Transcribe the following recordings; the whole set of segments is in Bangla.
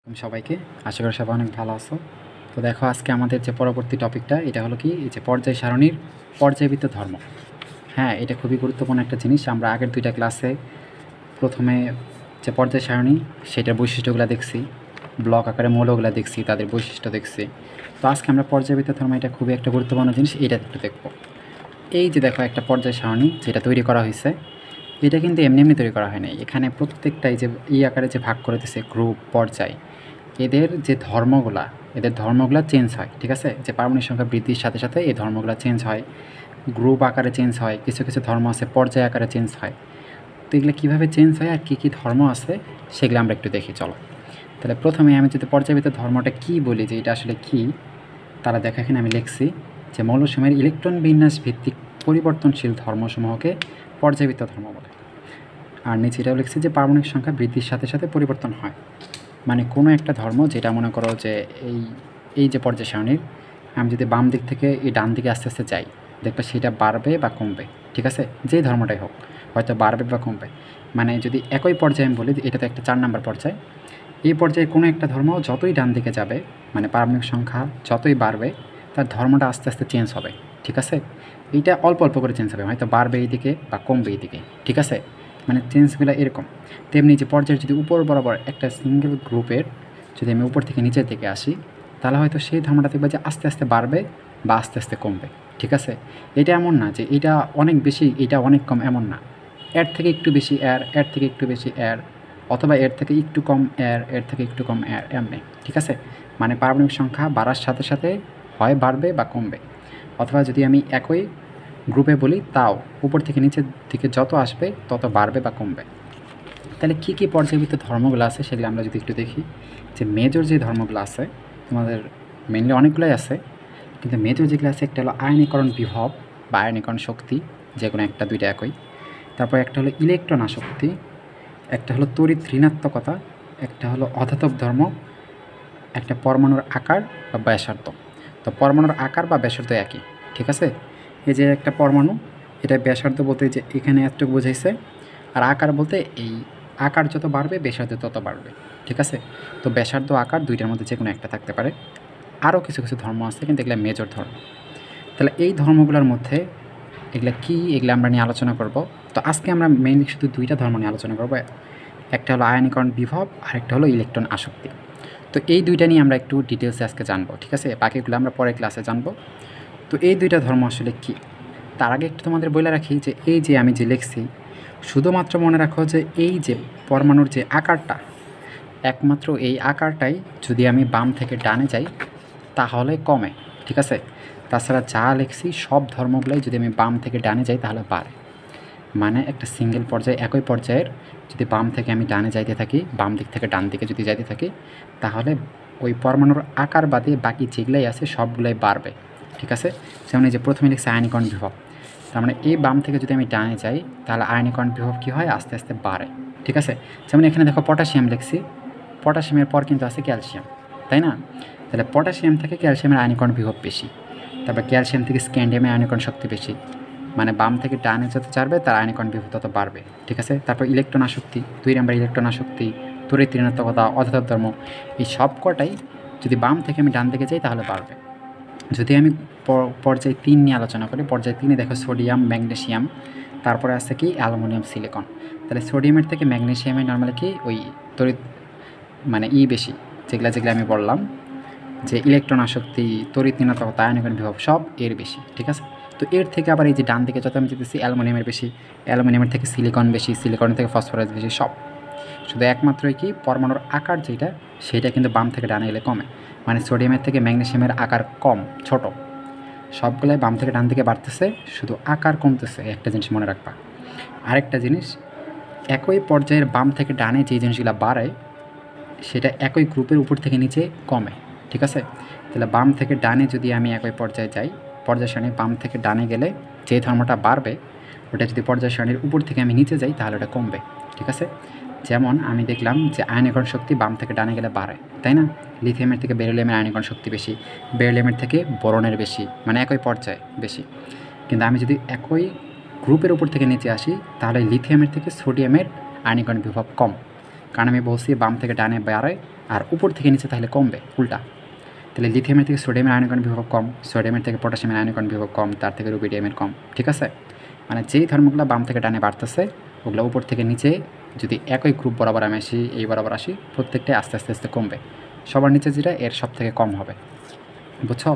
সবাইকে আশা করি সবাই অনেক ভালো আছো। তো দেখো আজকে আমাদের যে পরবর্তী টপিকটা এটা হলো কি এই যে পর্যায় সারণীর পর্যায়বৃত্ত ধর্ম। হ্যাঁ, এটা খুবই গুরুত্বপূর্ণ একটা জিনিস। আমরা আগের দুইটা ক্লাসে প্রথমে যে পর্যায় সারণী সেটার বৈশিষ্ট্যগুলো দেখছি, ব্লক আকারে মৌলগুলো দেখছি, তাদের বৈশিষ্ট্য দেখছি। তো আজকে আমরা পর্যায়বৃত্ত ধর্ম, এটা খুবই একটা গুরুত্বপূর্ণ জিনিস, এটা একটু দেখব। এই যে দেখো একটা পর্যায় সারণী যেটা তৈরি করা হয়েছে, এটা কিন্তু এমনি এমনি তৈরি করা হয় নাই। এখানে প্রত্যেকটাই যে এই আকারে যে ভাগ করে দিচ্ছে গ্রুপ, পর্যায়, এদের যে ধর্মগুলা, এদের ধর্মগুলা চেঞ্জ হয়। ঠিক আছে, যে পারমাণবিক সংখ্যা বৃদ্ধির সাথে সাথে এই ধর্মগুলা চেঞ্জ হয়, গ্রুপ আকারে চেঞ্জ হয়, কিছু কিছু ধর্ম আছে পর্যায় আকারে চেঞ্জ হয়। তো এগুলো কীভাবে চেঞ্জ হয় আর কী কী ধর্ম আছে সেগুলো আমরা একটু দেখি, চলো। তাহলে প্রথমে আমি যদি পর্যায়বৃত্ত ধর্মটা কী বলি, যে এটা আসলে কী, তারা দেখা এখানে আমি লিখছি যে মৌলসমূহের ইলেকট্রন বিন্যাস ভিত্তিক পরিবর্তনশীল ধর্মসমূহকে পর্যায়বৃত্ত ধর্ম বলে। আর নিচে এটাও লিখছি যে পারমাণবিক সংখ্যা বৃদ্ধির সাথে সাথে পরিবর্তন হয়। মানে কোনো একটা ধর্ম, যেটা মনে করো যে এই যে পর্যায় সারণীর, আমি যদি বাম দিক থেকে এই ডান দিকে আস্তে আস্তে যাই, দেখবে সেটা বাড়বে বা কমবে। ঠিক আছে, যেই ধর্মটাই হোক হয়তো বাড়বে বা কমবে। মানে যদি একই পর্যায়ে আমি বলি, এটা তো একটা 4 নম্বর পর্যায়, এই পর্যায়ে কোনো একটা ধর্ম যতই ডান দিকে যাবে, মানে পারমাণবিক সংখ্যা যতই বাড়বে, তার ধর্মটা আস্তে আস্তে চেঞ্জ হবে। ঠিক আছে, এইটা অল্প অল্প করে চেঞ্জ হবে, হয়তো বাড়বে এইদিকে বা কমবে এইদিকে। ঠিক আছে, মানে চেঞ্জগুলো এরকম। তেমনি যে পর্যায়ের যদি উপর বরাবর একটা সিঙ্গেল গ্রুপের যদি আমি উপর থেকে নিচের দিকে আসি, তাহলে হয়তো সেই ধর্মটা দেখবে যে আস্তে আস্তে বাড়বে বা আস্তে আস্তে কমবে। ঠিক আছে, এটা এমন না যে এটা অনেক বেশি এটা অনেক কম, এমন না। এর থেকে একটু বেশি এর থেকে একটু বেশি অথবা এর থেকে একটু কম এর থেকে একটু কম এমনি। ঠিক আছে, মানে পারমাণবিক সংখ্যা বাড়ার সাথে সাথে হয় বাড়বে বা কমবে। অথবা যদি আমি একই গ্রুপে বলি, তাও উপর থেকে নিচের দিকে যত আসবে তত বাড়বে বা কমবে। তাহলে কী কী পর্যায়বৃত্ত ধর্মগুলো আছে সেগুলো আমরা যদি একটু দেখি। যে মেজর যে ধর্মগুলো আছে, তোমাদের মেনলি অনেকগুলোই আছে, কিন্তু মেজর যেগুলো আছে, একটা হলো আয়নীকরণ বিভব বা আয়নীকরণ শক্তি, যে কোনো একটা দুইটা একই। তারপর একটা হলো ইলেকট্রন আসক্তি, একটা হলো তড়িৎ ঋণাত্মকতা, একটা হলো অধাতব ধর্ম, একটা পরমাণুর আকার বা ব্যাসার্ধ। তো পরমাণুর আকার বা ব্যাসার্ধ একই। ঠিক আছে, এই যে একটা পরমাণু, এটা ব্যাসার্ধ বলতে যে এখানে এতটুকু বোঝাইছে, আর আকার বলতে এই আকার যত বাড়বে ব্যাসার্ধ তত বাড়বে। ঠিক আছে, তো ব্যাসার্ধ আকার দুইটার মধ্যে যে কোনো একটা থাকতে পারে। আরও কিছু কিছু ধর্ম আছে, কিন্তু এগুলো মেজর ধর্ম। তাহলে এই ধর্মগুলোর মধ্যে এগুলো কী, এগুলো আমরা নিয়ে আলোচনা করব। তো আজকে আমরা মেইনলি শুধু দুইটা ধর্ম নিয়ে আলোচনা করব, একটা হলো আয়নীকরণ বিভব আর একটা হলো ইলেকট্রন আসক্তি। তো এই দুইটা নিয়ে আমরা একটু ডিটেলসে আজকে জানবো। ঠিক আছে, বাকিগুলো আমরা পরের ক্লাসে জানবো। তো এই দুইটা ধর্ম আসলে কী, তার আগে একটু তোমাদের বলে রাখি যে এই যে আমি যে লিখছি, শুধুমাত্র মনে রাখো যে এই যে পরমাণুর যে আকারটা, একমাত্র এই আকারটাই যদি আমি বাম থেকে ডানে যাই তাহলে কমে। ঠিক আছে, তাছাড়া যা লিখছি সব ধর্মগুলোই যদি আমি বাম থেকে ডানে যাই তাহলে বাড়ে। মানে একটা সিঙ্গেল পর্যায়ে, একই পর্যায়ের যদি বাম থেকে আমি ডানে যাইতে থাকি, বাম দিক থেকে ডান দিকে যদি যাইতে থাকি, তাহলে ওই পরমাণুর আকার বাদে বাকি যেগুলাই আছে সবগুলাই বাড়বে। ঠিক আছে, যেমন এই যে প্রথমে লিখছে আয়নীকরণ বিভব, তার মানে এই বাম থেকে যদি আমি ডানে যাই তাহলে আয়নীকরণ বিভব কী হয়, আস্তে আস্তে বাড়ে। ঠিক আছে, যেমন এখানে দেখো পটাশিয়াম লিখছি, পটাশিয়ামের পর কিন্তু আছে ক্যালসিয়াম, তাই না? তাহলে পটাশিয়াম থেকে ক্যালসিয়ামের আয়নীকরণ বিভব বেশি, তারপর ক্যালসিয়াম থেকে স্ক্যান্ডিয়ামের আয়নীকরণ শক্তি বেশি। মানে বাম থেকে ডানে যত যাবে তার আয়নীকরণ বিভব তত বাড়বে। ঠিক আছে, তারপর ইলেকট্রন আসক্তি, 2 নম্বর ইলেকট্রন আসক্তি, তড়িৎ ঋণাত্মকতা, অধাতব ধর্ম, এই সব কটাই যদি বাম থেকে আমি ডান দিকে যাই তাহলে বাড়বে। যদি আমি পর্যায় 3 নিয়ে আলোচনা করি, পর্যায় 3-এ দেখো সোডিয়াম, ম্যাগনেসিয়াম, তারপরে আছে কি অ্যালুমিনিয়াম, সিলিকন। তাহলে সোডিয়ামের থেকে ম্যাগনেসিয়ামের নর্মালি কি ওই তড়িৎ মানে বেশি, যেগুলো আমি বললাম যে ইলেকট্রন আসক্তি, তড়িৎ ঋণাত্মকতা, আয়নীকরণ বিভব সব এর বেশি। ঠিক আছে, তো এর থেকে আবার এই যে ডান দিকে যত আমি যেতেছি অ্যালুমিনিয়ামের বেশি, অ্যালুমিনিয়ামের থেকে সিলিকন বেশি, সিলিকনের থেকে ফসফরাস বেশি, সব। শুধু একমাত্রই কি পরমাণুর আকার যেটা, সেটা কিন্তু বাম থেকে ডানে গেলে কমে। মানে সোডিয়ামের থেকে ম্যাগনেসিয়ামের আকার কম, ছোট। সবগুলাই বাম থেকে ডান দিকে বাড়তেছে, শুধু আকার কমতেছে। একটা জিনিস মনে রাখবা। আরেকটা জিনিস, একই পর্যায়ের বাম থেকে ডানে যে জিনিসগুলো বাড়ে সেটা একই গ্রুপের উপর থেকে নিচে কমে। ঠিক আছে, তাহলে বাম থেকে ডানে যদি আমি একই পর্যায়ে যাই, পর্যায় সারণী বাম থেকে ডানে গেলে যে ধর্মটা বাড়বে, ওটা যদি পর্যায় সারণীর উপর থেকে আমি নিচে যাই তাহলে ওটা কমবে। ঠিক আছে, যেমন আমি দেখলাম যে আয়নীকরণ শক্তি বাম থেকে ডানে গেলে বাড়ে, তাই না? লিথিয়ামের থেকে বেরিলিয়ামের আয়নীকরণ শক্তি বেশি, বেরিলিয়ামের থেকে বোরনের বেশি, মানে একই পর্যায়ে বেশি। কিন্তু আমি যদি একই গ্রুপের উপর থেকে নিচে আসি তাহলে লিথিয়ামের থেকে সোডিয়ামের আয়নীকরণ বিভব কম। কারণ আমি বলছি বাম থেকে ডানে বাড়ে আর উপর থেকে নিচে তাহলে কমবে উল্টা। তাহলে লিথিয়ামের থেকে সোডিয়ামের আয়নীকরণ বিভব কম, সোডিয়ামের থেকে পটাশিয়ামের আয়নীকরণ বিভব কম, তার থেকে রুবিডিয়ামের কম। ঠিক আছে, মানে যেই ধর্মগুলো বাম থেকে ডানে বাড়তেছে ওগুলো উপর থেকে নিচে যদি একই গ্রুপ বরাবর আমি আসি, এই বরাবর আসি, প্রত্যেকটাই আস্তে আস্তে আস্তে কমবে। সবার নিচে যেটা এর সব থেকে কম হবে, বুঝছো?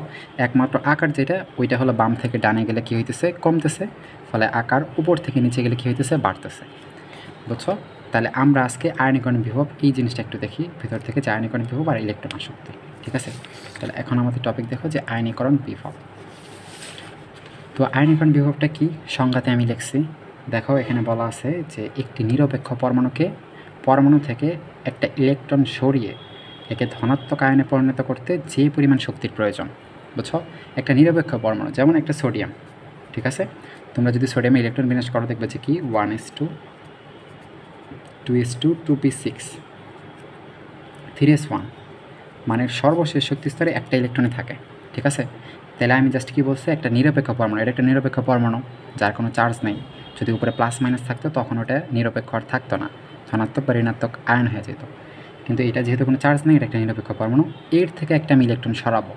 একমাত্র আকার যেটা ওইটা হলো বাম থেকে ডানে গেলে কী হইতেছে, কমতেছে, ফলে আকার উপর থেকে নিচে গেলে কী হইতেছে, বাড়তেছে। বুঝছো? তাহলে আমরা আজকে আয়নীকরণ বিভব এই জিনিসটা একটু দেখি ভিতর থেকে, যে আয়নীকরণ বিভব আর ইলেকট্রন আসক্তি। ঠিক আছে, তাহলে এখন আমাদের টপিক দেখো যে আয়নীকরণ বিভব। তো আয়নীকরণ বিভবটা কি, সংজ্ঞাতে আমি লিখছি, দেখো এখানে বলা আছে যে একটি নিরপেক্ষ পরমাণুকে পরমাণু থেকে একটা ইলেকট্রন সরিয়ে একে ধনাত্মক আয়নে পরিণত করতে যে পরিমাণ শক্তির প্রয়োজন। বুঝছো? একটা নিরপেক্ষ পরমাণু যেমন একটা সোডিয়াম, ঠিক আছে, তোমরা যদি সোডিয়ামে ইলেকট্রন বিন্যাস করো দেখবে যে কি 1s2 2s2 2p6 3s1, মানে সর্বশেষ শক্তি স্তরে একটা ইলেকট্রনই থাকে। ঠিক আছে, তাহলে আমি জাস্ট কি বলছি, একটা নিরপেক্ষ পরমাণু, এটা একটা নিরপেক্ষ পরমাণু যার কোনো চার্জ নেই। যদি উপরে প্লাস মাইনাস থাকতো তখন ওটা নিরপেক্ষ আর থাকতো না, ধনাত্মক বা ঋণাত্মক আয়ন হয়ে যেত। কিন্তু এটা যেহেতু কোনো চার্জ নেই, এটা একটা নিরপেক্ষ পরমাণু, এর থেকে একটা আমি ইলেকট্রন সরাবো।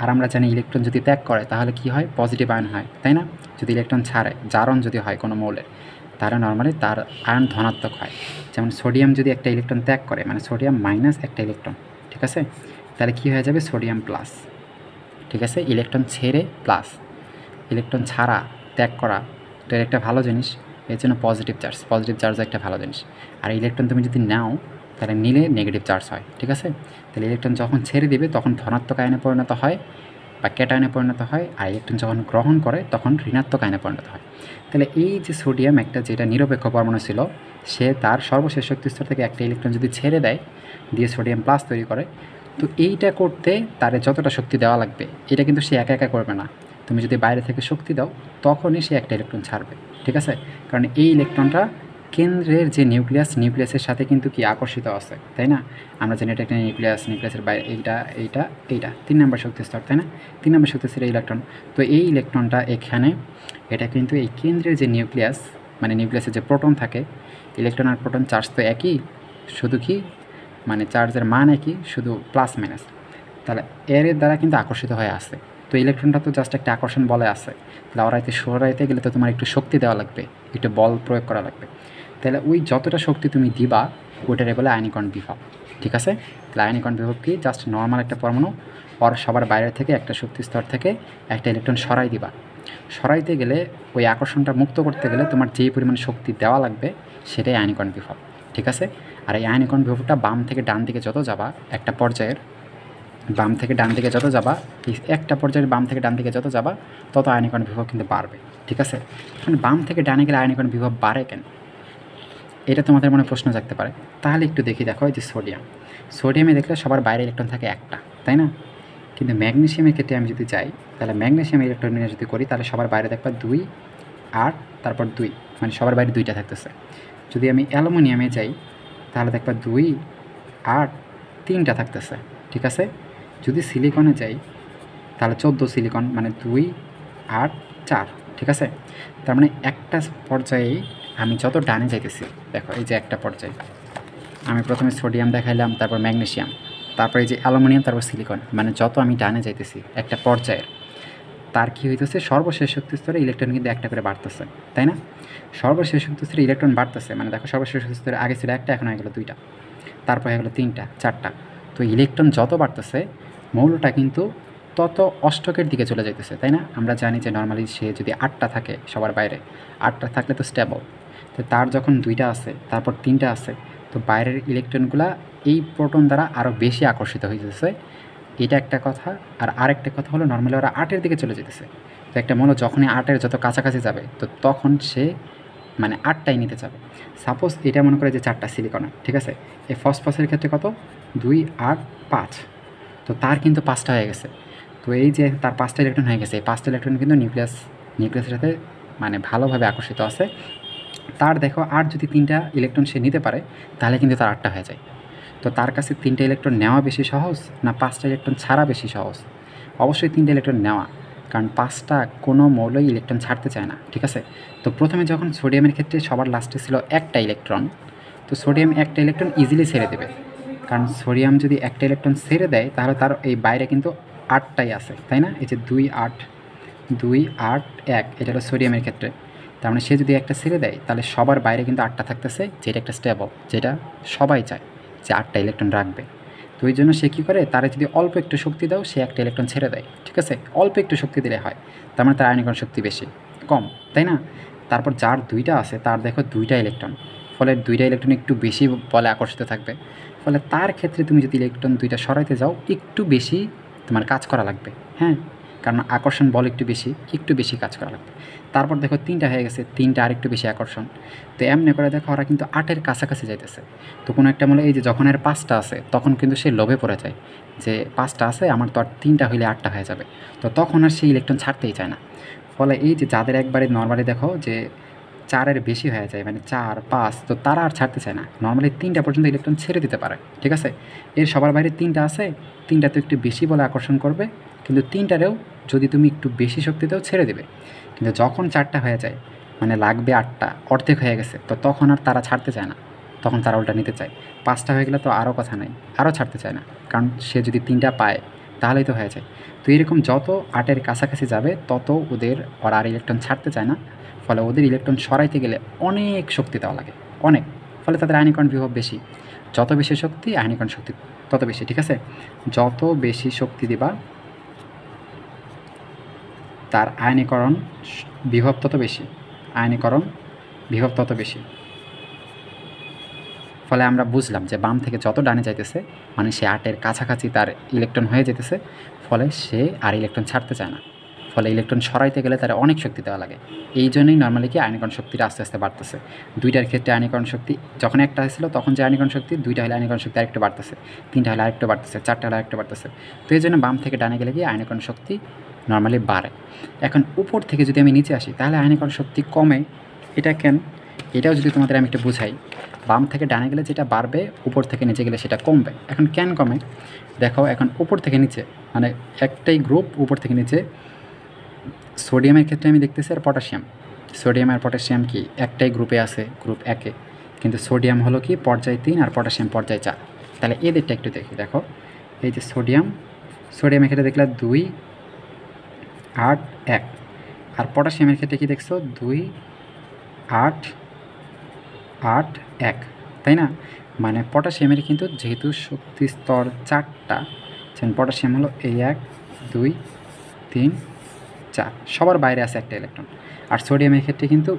আর আমরা জানি ইলেকট্রন যদি ত্যাগ করে তাহলে কি হয়, পজিটিভ আয়ন হয়, তাই না? যদি ইলেকট্রন ছাড়ে, জারণ যদি হয় কোনো মৌলের, তারা নর্মালি তার আয়ন ধনাত্মক হয়। যেমন সোডিয়াম যদি একটা ইলেকট্রন ত্যাগ করে, মানে সোডিয়াম মাইনাস একটা ইলেকট্রন, ঠিক আছে, তাহলে কী হয়ে যাবে, সোডিয়াম প্লাস। ঠিক আছে, ইলেকট্রন ছেড়ে প্লাস, ইলেকট্রন ছাড়া ত্যাগ করা, তো এটা একটা ভালো জিনিস, এর জন্য পজিটিভ চার্জ একটা ভালো জিনিস। আর ইলেকট্রন তুমি যদি নাও তাহলে নিলে নেগেটিভ চার্জ হয়। ঠিক আছে, তাহলে ইলেকট্রন যখন ছেড়ে দিবে তখন ধনাত্মক আয়নে পরিণত হয় বা ক্যাটায়নে পরিণত হয়, আর ইলেকট্রন যখন গ্রহণ করে তখন ঋণাত্মক আয়নে পরিণত হয়। তাহলে এই যে সোডিয়াম একটা যেটা নিরপেক্ষ পরমাণু ছিল, সে তার সর্বশেষ শক্তিস্তর থেকে একটা ইলেকট্রন যদি ছেড়ে দেয়, দিয়ে সোডিয়াম প্লাস তৈরি করে, তো এইটা করতে তারে যতটা শক্তি দেওয়া লাগবে এটা কিন্তু সে একা একা করবে না। তুমি যদি বাইরে থেকে শক্তি দাও তখনই সে একটা ইলেকট্রন ছাড়বে। ঠিক আছে, কারণ এই ইলেকট্রনটা কেন্দ্রের যে নিউক্লিয়াসের সাথে কিন্তু কি আকর্ষিত আছে, তাই না? আমরা জানি এটা একটা নিউক্লিয়াসের বাইরে এইটা 3 নম্বর শক্তিস্তর, তাই না? 3 নম্বর শক্তিস্তরের ইলেকট্রন। তো এই ইলেকট্রনটা এখানে, এটা কিন্তু এই কেন্দ্রের যে নিউক্লিয়াস, মানে নিউক্লিয়াসের যে প্রোটন থাকে, ইলেকট্রন আর প্রোটন চার্জ তো একই, শুধু কি মানে চার্জের মান একই, শুধু প্লাস মাইনাস, তাহলে এর দ্বারা কিন্তু আকর্ষিত হয়ে আসে। তো ইলেকট্রনটা তো জাস্ট একটা আকর্ষণ বলে আসে, তাহলে সরাইতে গেলে তো তোমার একটু শক্তি দেওয়া লাগবে, একটু বল প্রয়োগ করা লাগবে। তাহলে ওই যতটা শক্তি তুমি দিবা ওইটারে বলে আয়নীকরণ বিভব। ঠিক আছে, তাহলে আয়নীকরণ বিভব কি, জাস্ট নর্মাল একটা পরমাণু ওর সবার বাইরে থেকে একটা শক্তি স্তর থেকে একটা ইলেকট্রন সরাই দিবা। সরাইতে গেলে ওই আকর্ষণটা মুক্ত করতে গেলে তোমার যেই পরিমাণ শক্তি দেওয়া লাগবে সেটাই আয়নীকরণ বিভব। ঠিক আছে, আর এই আয়নীকরণ বিভবটা বাম থেকে ডান দিকে যত যাবা, একটা পর্যায়ের বাম থেকে ডান দিকে যত যাবা, একটা পর্যায়ের বাম থেকে ডান দিকে যত যাবা তত আয়নীকরণ বিভব কিন্তু বাড়বে। ঠিক আছে, মানে বাম থেকে ডানে গেলে আয়নীকরণ বিভব বাড়ে কেন, এটা তোমাদের মনে প্রশ্ন জাগতে পারে। তাহলে একটু দেখি, দেখো এই যে সোডিয়ামে দেখলে সবার বাইরে ইলেকট্রন থাকে একটা, তাই না? কিন্তু ম্যাগনেসিয়ামের ক্ষেত্রে আমি যদি যাই, তাহলে ম্যাগনেসিয়াম ইলেকট্রন নিয়ে যদি করি তাহলে সবার বাইরে দেখবা 2 8 তারপর 2, মানে সবার বাইরে 2টা থাকতেছে। যদি আমি অ্যালুমিনিয়ামে যাই তাহলে দেখবা 2 8 3টা থাকতেছে। ঠিক আছে, যদি সিলিকনে যাই তাহলে 14 সিলিকন, মানে 2 8 4। ঠিক আছে, তার মানে একটা পর্যায়ে আমি যত ডানে যাইতেছি, দেখো এই যে একটা পর্যায়ে আমি প্রথমে সোডিয়াম দেখাইলাম, তারপর ম্যাগনেসিয়াম, তারপর এই যে অ্যালুমিনিয়াম, তারপর সিলিকন, মানে যত আমি ডানে যাইতেছি একটা পর্যায়ের, তার কী হইতেছে, সর্বশেষ শক্তি স্তরে ইলেকট্রন কিন্তু একটা করে বাড়তেছে, তাই না? সর্বশেষ শক্তি স্তরে ইলেকট্রন বাড়তেছে, মানে দেখো সর্বশেষ শক্তি স্তরে আগে ছিল একটা, এখন হয়ে গেলো 2টা, তারপর হয়ে গেলো 3টা 4টা। তো ইলেকট্রন যত বাড়তেছে মৌলটা কিন্তু তত অষ্টকের দিকে চলে যাইতেছে, তাই না? আমরা জানি যে নর্মালি সে যদি 8টা থাকে সবার বাইরে, 8টা থাকলে তো স্টেবল, তো তার যখন 2টা আছে তারপর 3টা আছে, তো বাইরের ইলেকট্রনগুলা এই প্রোটন দ্বারা আরও বেশি আকর্ষিত হইতেছে, এটা একটা কথা। আর আরেকটা কথা হলো নর্মালি ওরা 8-এর দিকে চলে যেতেছে। তো একটা মৌল যখনই 8-এর যত কাছাকাছি যাবে তো তখন সে মানে 8টাই নিতে যাবে। সাপোজ এটা মনে করে যে 4টা সিলিকন, ঠিক আছে, এই ফসফরাসের ক্ষেত্রে কত, 2 8 5, তো তার কিন্তু 5টা হয়ে গেছে। তো এই যে তার 5টা ইলেকট্রন হয়ে গেছে, এই 5টা ইলেকট্রন কিন্তু নিউক্লিয়াসের সাথে মানে ভালোভাবে আকর্ষিত আছে। তার দেখো আর যদি 3টা ইলেকট্রন সে নিতে পারে তাহলে কিন্তু তার 8টা হয়ে যায়। তো তার কাছে 3টা ইলেকট্রন নেওয়া বেশি সহজ না 5টা ইলেকট্রন ছাড়া বেশি সহজ? অবশ্যই 3টা ইলেকট্রন নেওয়া, কারণ 5টা কোনো মৌলই ইলেকট্রন ছাড়তে চায় না। ঠিক আছে, তো প্রথমে যখন সোডিয়ামের ক্ষেত্রে সবার লাস্টে ছিল একটা ইলেকট্রন, তো সোডিয়াম একটা ইলেকট্রন ইজিলি ছেড়ে দেবে, কারণ সোডিয়াম যদি একটা ইলেকট্রন ছেড়ে দেয় তাহলে তার এই বাইরে কিন্তু 8টাই আছে, তাই না? এই যে 2 8 2 8 1, এটা হলো সোডিয়ামের ক্ষেত্রে। তার মানে সে যদি একটা ছেড়ে দেয় তাহলে সবার বাইরে কিন্তু 8টা থাকতেছে, যেটা একটা স্টেবল, যেটা সবাই চায় যে 8টা ইলেকট্রন রাখবে। তো ওই জন্য সে কী করে, তারা যদি অল্প একটু শক্তি দাও সে একটা ইলেকট্রন ছেড়ে দেয়, ঠিক আছে? অল্প একটু শক্তি দিলে হয়, তার মানে তার আয়নীকরণ শক্তি বেশি, কম, তাই না? তারপর যার 2টা আছে তার দেখো 2টা ইলেকট্রন, ফলে 2টা ইলেকট্রন একটু বেশি বলে আকর্ষিত থাকবে, ফলে তার ক্ষেত্রে তুমি যদি ইলেকট্রন 2টা সরাইতে যাও একটু বেশি তোমার কাজ করা লাগবে, হ্যাঁ, কারণ আকর্ষণ বল একটু বেশি কাজ করা লাগবে। তারপর দেখো 3টা হয়ে গেছে, 3টা আরেকটু বেশি আকর্ষণ। তো এমনি করে দেখো ওরা কিন্তু 8-এর কাছাকাছি যাইতেছে। তো কোনো একটা মনে এই যে যখন এর 5টা আছে তখন কিন্তু সে লোভে পড়ে যায় যে 5টা আছে, আমার তো আর 3টা হইলে 8টা হয়ে যাবে, তো তখন আর সেই ইলেকট্রন ছাড়তেই চায় না। ফলে এই যে যাদের একবারে নর্মালি দেখো যে 4-এর বেশি হয়ে যায়, মানে 4 5, তো তারা আর ছাড়তে চায় না, নর্মালি 3টা পর্যন্ত ইলেকট্রন ছেড়ে দিতে পারে, ঠিক আছে? এর সবার বাইরে 3টা আছে, 3টা তো একটু বেশি বলে আকর্ষণ করবে, কিন্তু 3টারেও যদি তুমি একটু বেশি শক্তি দাও ছেড়ে দেবে। কিন্তু যখন 4টা হয়ে যায়, মানে লাগবে 8টা, অর্ধেক হয়ে গেছে, তো তখন আর তারা ছাড়তে চায় না, তখন তারা উল্টা নিতে চায়। 5টা হয়ে গেলে তো আরও কথা নাই, আরও ছাড়তে চায় না, কারণ সে যদি 3টা পায় তাহলেই তো হয়ে যায়। তো এরকম যত 8-এর কাছাকাছি যাবে তত ওরা আর ইলেকট্রন ছাড়তে চায় না, ফলে ওদের ইলেকট্রন সরাইতে গেলে অনেক শক্তি দেওয়া লাগে, অনেক, ফলে তাদের আয়নীকরণ বিভব বেশি। যত বেশি শক্তি আয়নীকরণ শক্তি তত বেশি, ঠিক আছে? যত বেশি শক্তি দিবা তার আয়নীকরণ বিভব তত বেশি, আয়নীকরণ বিভব তত বেশি। ফলে আমরা বুঝলাম যে বাম থেকে যত ডানে যাইতেছে মানে সে 8-এর কাছাকাছি তার ইলেকট্রন হয়ে যেতেছে, ফলে সে আর ইলেকট্রন ছাড়তে চায় না, ফলে ইলেকট্রন সরাইতে গেলে তার অনেক শক্তি দেওয়া লাগে। এই জন্যই নর্মালি কি আয়নীকরণ শক্তিটা আস্তে আস্তে বাড়তেছে। 2টার ক্ষেত্রে আয়নীকরণ শক্তি যখন একটা হয়েছিল তখন যে আয়নীকরণ শক্তি, 2টা হলে আয়নীকরণ শক্তি আরেকটু বাড়তেছে, 3টা হলে আরেকটু বাড়তেছে, 4টা হলে আরেকটু বাড়তেছে। তো এই জন্য বাম থেকে ডানে গেলে গিয়ে আয়নীকরণ শক্তি নর্মালি বাড়ে। এখন উপর থেকে যদি আমি নিচে আসি তাহলে আয়নীকরণ শক্তি কমে, এটা কেন? এটাও যদি তোমাদের আমি একটু বুঝাই। বাম থেকে ডানে গেলে যেটা বাড়বে, উপর থেকে নিচে গেলে সেটা কমবে। এখন কেন কমে দেখো, এখন উপর থেকে নিচে মানে একটাই গ্রুপ, উপর থেকে নিচে সোডিয়ামের ক্ষেত্রে আমি দেখতেছি আর পটাশিয়াম, সোডিয়াম আর পটাশিয়াম কি একটাই গ্রুপে আছে, গ্রুপ 1-এ, কিন্তু সোডিয়াম হলো কি পর্যায় 3 আর পটাশিয়াম পর্যায় 4। তাহলে এদেরটা একটু দেখি, দেখো এই যে সোডিয়ামের ক্ষেত্রে দেখলে 2 8 1, আর পটাশিয়ামের ক্ষেত্রে কি দেখছো 2 8 8 1, তাই না? মানে পটাশিয়ামের কিন্তু যেহেতু শক্তি স্তর 4টা, যেমন পটাশিয়াম হলো এই 1 2 3 4, সবার বাইরে আছে একটা ইলেকট্রন। আর সোডিয়ামের ক্ষেত্রে কিন্তু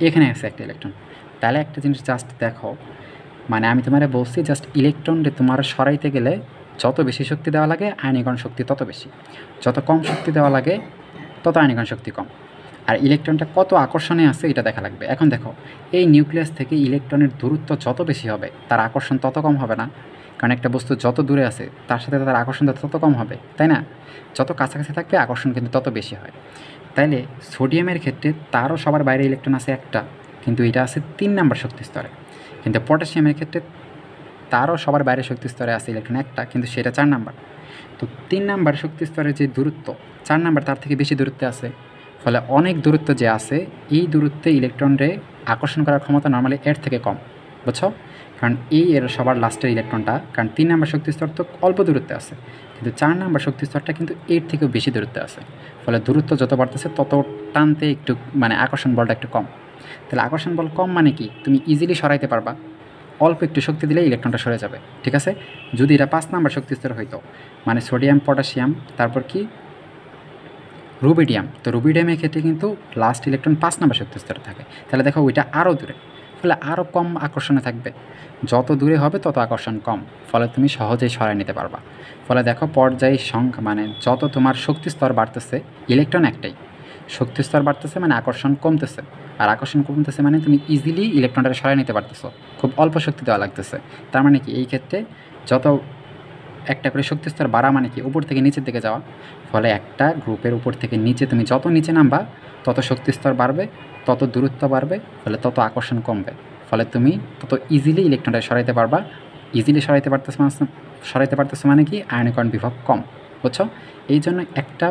এখানে আছে একটা ইলেকট্রন। তাহলে একটা জিনিস জাস্ট দেখো, মানে আমি তোমার বলছি জাস্ট ইলেকট্রনকে তোমার সরাইতে গেলে যত বেশি শক্তি দেওয়া লাগে আয়নীকরণ শক্তি তত বেশি, যত কম শক্তি দেওয়া লাগে তত আয়নীকরণ শক্তি কম। আর ইলেকট্রনটা কত আকর্ষণে আছে এটা দেখা লাগবে। এখন দেখো এই নিউক্লিয়াস থেকে ইলেকট্রনের দূরত্ব যত বেশি হবে তার আকর্ষণ তত কম হবে না, কারণ একটা বস্তু যত দূরে আছে তার সাথে তার আকর্ষণটা তত কম হবে, তাই না? যত কাছাকাছি থাকবে আকর্ষণ কিন্তু তত বেশি হয়। তাইলে সোডিয়ামের ক্ষেত্রে তারও সবার বাইরে ইলেকট্রন আছে একটা, কিন্তু এটা আছে 3 নাম্বার শক্তি স্তরে। কিন্তু পটাশিয়ামের ক্ষেত্রে তারও সবার বাইরে শক্তি স্তরে আছে ইলেকট্রন একটা, কিন্তু সেটা 4 নাম্বার। তো 3 নাম্বার শক্তি স্তরের যে দূরত্ব, 4 নাম্বার তার থেকে বেশি দূরত্বে আছে, ফলে অনেক দূরত্ব যে আছে এই দূরত্বে ইলেকট্রনরে আকর্ষণ করার ক্ষমতা নর্মালি এর থেকে কম, বুঝছো? কারণ এর সবার লাস্টের ইলেকট্রনটা, কারণ 3 নাম্বার শক্তি স্তর তো অল্প দূরত্বে আছে, কিন্তু 4 নাম্বার শক্তি স্তরটা কিন্তু এর থেকেও বেশি দূরত্বে আছে, ফলে দূরত্ব যত বাড়তেছে তত টানতে একটু মানে আকর্ষণ বলটা একটু কম। তাহলে আকর্ষণ বল কম মানে কি, তুমি ইজিলি সরাইতে পারবা, অল্প একটু শক্তি দিলে ইলেকট্রনটা সরে যাবে, ঠিক আছে? যদি এটা 5 নাম্বার শক্তি স্তর হইতো, মানে সোডিয়াম পটাশিয়াম তারপর কি রুবিডিয়াম, তো রুবিডিয়ামের ক্ষেত্রে কিন্তু লাস্ট ইলেকট্রন 5 নাম্বার শক্তি স্তরে থাকে, তাহলে দেখো ওইটা আরও দূরে, ফলে আরও কম আকর্ষণে থাকবে। যত দূরে হবে তত আকর্ষণ কম, ফলে তুমি সহজেই সরাই নিতে পারবা। ফলে দেখো পর্যায় সংখ্যা মানে যত তোমার শক্তি স্তর বাড়তেছে, ইলেকট্রন একটাই, শক্তি স্তর বাড়তেছে মানে আকর্ষণ কমতেছে, আর আকর্ষণ কমতেছে মানে তুমি ইজিলি ইলেকট্রনটা সরাই নিতে পারতেছো, খুব অল্প শক্তি দেওয়া লাগতেছে। তার মানে কি এই ক্ষেত্রে যত একটা করে শক্তি স্তর বাড়া মানে কি উপর থেকে নিচের দিকে যাওয়া, ফলে একটা গ্রুপের উপর থেকে নিচে তুমি যত নিচে নামবা তত শক্তি স্তর বাড়বে, তত দূরত্ব বাড়বে, ফলে তত আকর্ষণ কমবে, ফলে তুমি তত ইজিলি ইলেকট্রনটা সরাইতে পারবা। ইজিলি সরাইতে পারতেছো মানে কি আয়নীকরণ বিভব কম, বুঝছো? এই জন্য একটা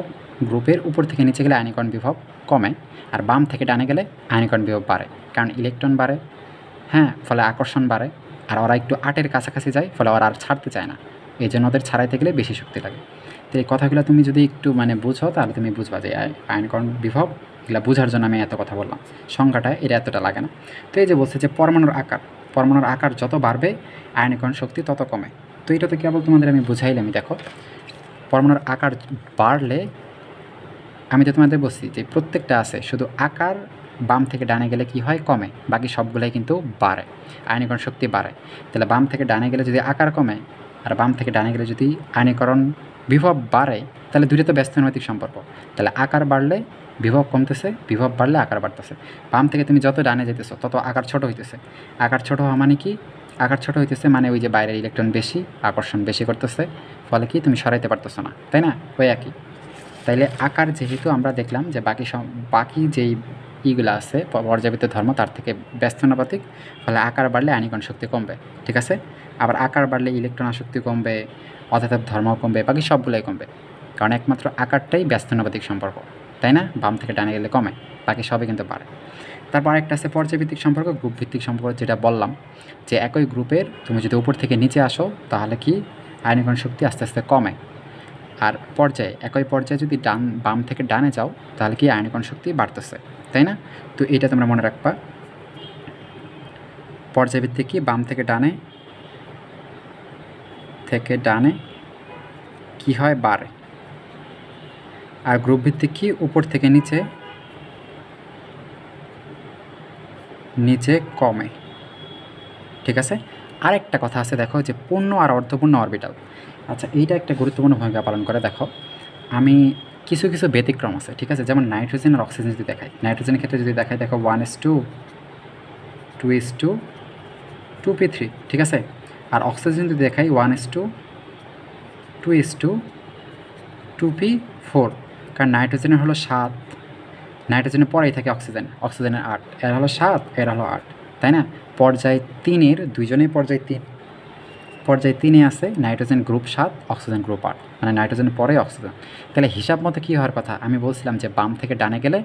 গ্রুপের উপর থেকে নিচে গেলে আয়নীকরণ বিভব কমে, আর বাম থেকে ডানে গেলে আয়নীকরণ বিভব বাড়ে, কারণ ইলেকট্রন বাড়ে, হ্যাঁ, ফলে আকর্ষণ বাড়ে, আর ওরা একটু 8-এর কাছাকাছি যায়, ফলে ওরা আর ছাড়তে চায় না, এই জন্য ওদের ছাড়াইতে গেলে বেশি শক্তি লাগে। তো এই কথাগুলো তুমি যদি একটু বুঝো, তাহলে তুমি বুঝবা যে আয়নীকরণ বিভব এগুলো বোঝার জন্য আমি এত কথা বললাম। সংখ্যাটা এটা এতটা লাগে না। তো এই যে বলছে যে পরমাণুর আকার যত বাড়বে আয়নীকরণ শক্তি তত কমে। তো এটা তো কেবল তোমাদের আমি বুঝাইলামই। দেখো, পরমাণুর আকার বাড়লে, আমি তো তোমাদের বলছি যে প্রত্যেকটা আছে, শুধু আকার বাম থেকে ডানে গেলে কি হয়, কমে, বাকি সবগুলাই কিন্তু বাড়ে, আয়নীকরণ শক্তি বাড়ে। তাহলে বাম থেকে ডানে গেলে যদি আকার কমে, আর বাম থেকে ডানে গেলে যদি আয়নীকরণ বিভব বাড়ে, তাহলে দুটো তো ব্যস্তানুপাতিক সম্পর্ক। তাহলে আকার বাড়লে বিভব কমতেছে, বিভব বাড়লে আকার বাড়তেছে। বাম থেকে তুমি যত ডানে যেতেছো তত আকার ছোট হইতেছে। আকার ছোট হওয়া মানে কি, আকার ছোট হইতেছে মানে ওই যে বাইরের ইলেকট্রন বেশি, আকর্ষণ বেশি করতেছে, ফলে কি তুমি সরাইতে পারতেছো না, তাই না? ওই একই। তাইলে আকার যেহেতু আমরা দেখলাম যে বাকি যেই ইগুলো আছে পর্যাবৃত্ত ধর্ম তার থেকে ব্যস্তানুপাতিক, ফলে আকার বাড়লে আয়নীকরণ শক্তি কমবে, ঠিক আছে? আবার আকার বাড়লে ইলেকট্রন আসক্তি কমবে, অধাতব ধর্ম কমবে, বাকি সবগুলোই কমবে, কারণ একমাত্র আকারটাই ব্যস্তানুপাতিক সম্পর্ক, তাই না? বাম থেকে ডানে গেলে কমে, বাকি সবই কিন্তু বাড়ে। তারপর একটা আছে পর্যায়ভিত্তিক সম্পর্ক, গ্রুপ ভিত্তিক সম্পর্ক, যেটা বললাম যে একই গ্রুপের তুমি যদি উপর থেকে নিচে আসো তাহলে কি আয়নীকরণ শক্তি আস্তে আস্তে কমে, আর একই পর্যায়ে যদি বাম থেকে ডানে যাও তাহলে কি আয়নীকরণ শক্তি বাড়তেছে, তাই না? তো এটা তোমরা মনে রাখবা, পর্যায়ভিত্তিক কি বাম থেকে ডানে কি হয়, বাড়ে, আর গ্রুপ ভিত্তিক কি উপর থেকে নিচে কমে, ঠিক আছে? আরেকটা কথা আছে, দেখো যে পূর্ণ আর অর্ধপূর্ণ অরবিটাল। আচ্ছা, এইটা একটা গুরুত্বপূর্ণ ভূমিকা পালন করে। দেখো, আমি কিছু ব্যতিক্রম আছে, ঠিক আছে? যেমন নাইট্রোজেন আর অক্সিজেন যদি দেখাই, নাইট্রোজেনের ক্ষেত্রে যদি দেখাই, দেখো 1:2, 2:2, 2p3, ঠিক আছে? আর অক্সিজেন যদি দেখাই 1:2, 2:2, 2p4, কারণ নাইট্রোজেনের হলো 7, নাইট্রোজেনের পরেই থাকে অক্সিজেনের 8, এর হলো 7, এর হলো 8, তাই না? পর্যায় 3-এর দুইজনেই পর্যায় 3-এ আছে নাইট্রোজেন গ্রুপ 7, অক্সিজেন গ্রুপ 8, মানে নাইট্রোজেনের পরে অক্সিজেন। তাহলে হিসাব মতো কী হওয়ার কথা, আমি বলছিলাম যে বাম থেকে ডানে গেলে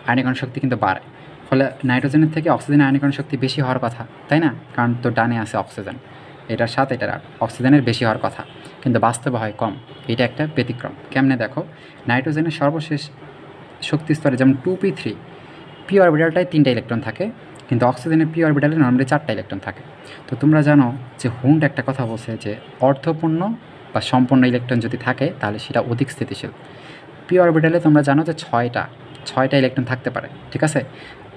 আয়নীকরণ শক্তি কিন্তু বাড়ে, ফলে নাইট্রোজেনের থেকে অক্সিজেনের আয়নীকরণ শক্তি বেশি হওয়ার কথা, তাই না? কারণ তো ডানে আছে অক্সিজেন, এটার 7, এটার 8, অক্সিজেনের বেশি হওয়ার কথা, কিন্তু বাস্তবে হয় কম। এটা একটা ব্যতিক্রম। কেমনে দেখো, নাইট্রোজেনের সর্বশেষ শক্তি স্তরে যেমন 2p3 পি অরবিটালটায় 3টা ইলেকট্রন থাকে, কিন্তু অক্সিজেনের পি অরবিটালে নর্মালি 4টা ইলেকট্রন থাকে। তো তোমরা জানো যে হুন্ড একটা কথা বলছে যে অর্ধপূর্ণ বা সম্পূর্ণ ইলেকট্রন যদি থাকে তাহলে সেটা অধিক স্থিতিশীল। পি অরবিটালে তোমরা জানো যে 6টা ইলেকট্রন থাকতে পারে, ঠিক আছে?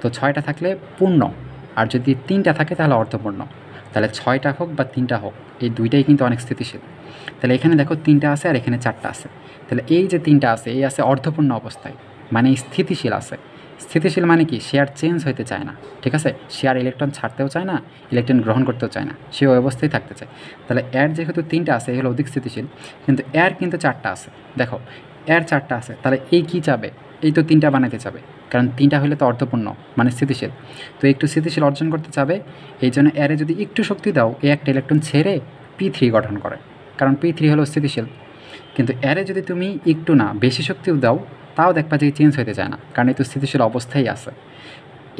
তো 6টা থাকলে পূর্ণ, আর যদি 3টা থাকে তাহলে অর্ধপূর্ণ। তাহলে 6টা হোক বা 3টা হোক, এই দুইটাই কিন্তু অনেক স্থিতিশীল। তাহলে এখানে দেখো 3টা আছে আর এখানে 4টা আছে, তাহলে এই যে 3টা আছে এই আছে অর্ধপূর্ণ অবস্থায়, মানে স্থিতিশীল আছে। স্থিতিশীল মানে কি, সে আর চেঞ্জ হইতে চায় না, ঠিক আছে? সে আর ইলেকট্রন ছাড়তেও চায় না, ইলেকট্রন গ্রহণ করতেও চায় না, সে ওই অবস্থায় থাকতে চায়। তাহলে এর যেহেতু 3টা আছে এগুলো অধিক স্থিতিশীল, কিন্তু এর কিন্তু 4টা আছে। দেখো, এর 4টা আছে, তাহলে এই কি চাবে, এই তো 3টা বানাতে চাবে, কারণ 3টা হলে তো অর্ধপূর্ণ মানে স্থিতিশীল, তো একটু স্থিতিশীল অর্জন করতে চাবে। এই জন্য এরে যদি একটু শক্তি দাও, এই একটা ইলেকট্রন ছেড়ে p3 গঠন করে, কারণ p3 হলো স্থিতিশীল। কিন্তু এরে যদি তুমি একটু না বেশি শক্তিও দাও, তাও দেখবা যে চেঞ্জ হতে চায় না, কারণ এই তো স্থিতিশীল অবস্থায় আছে।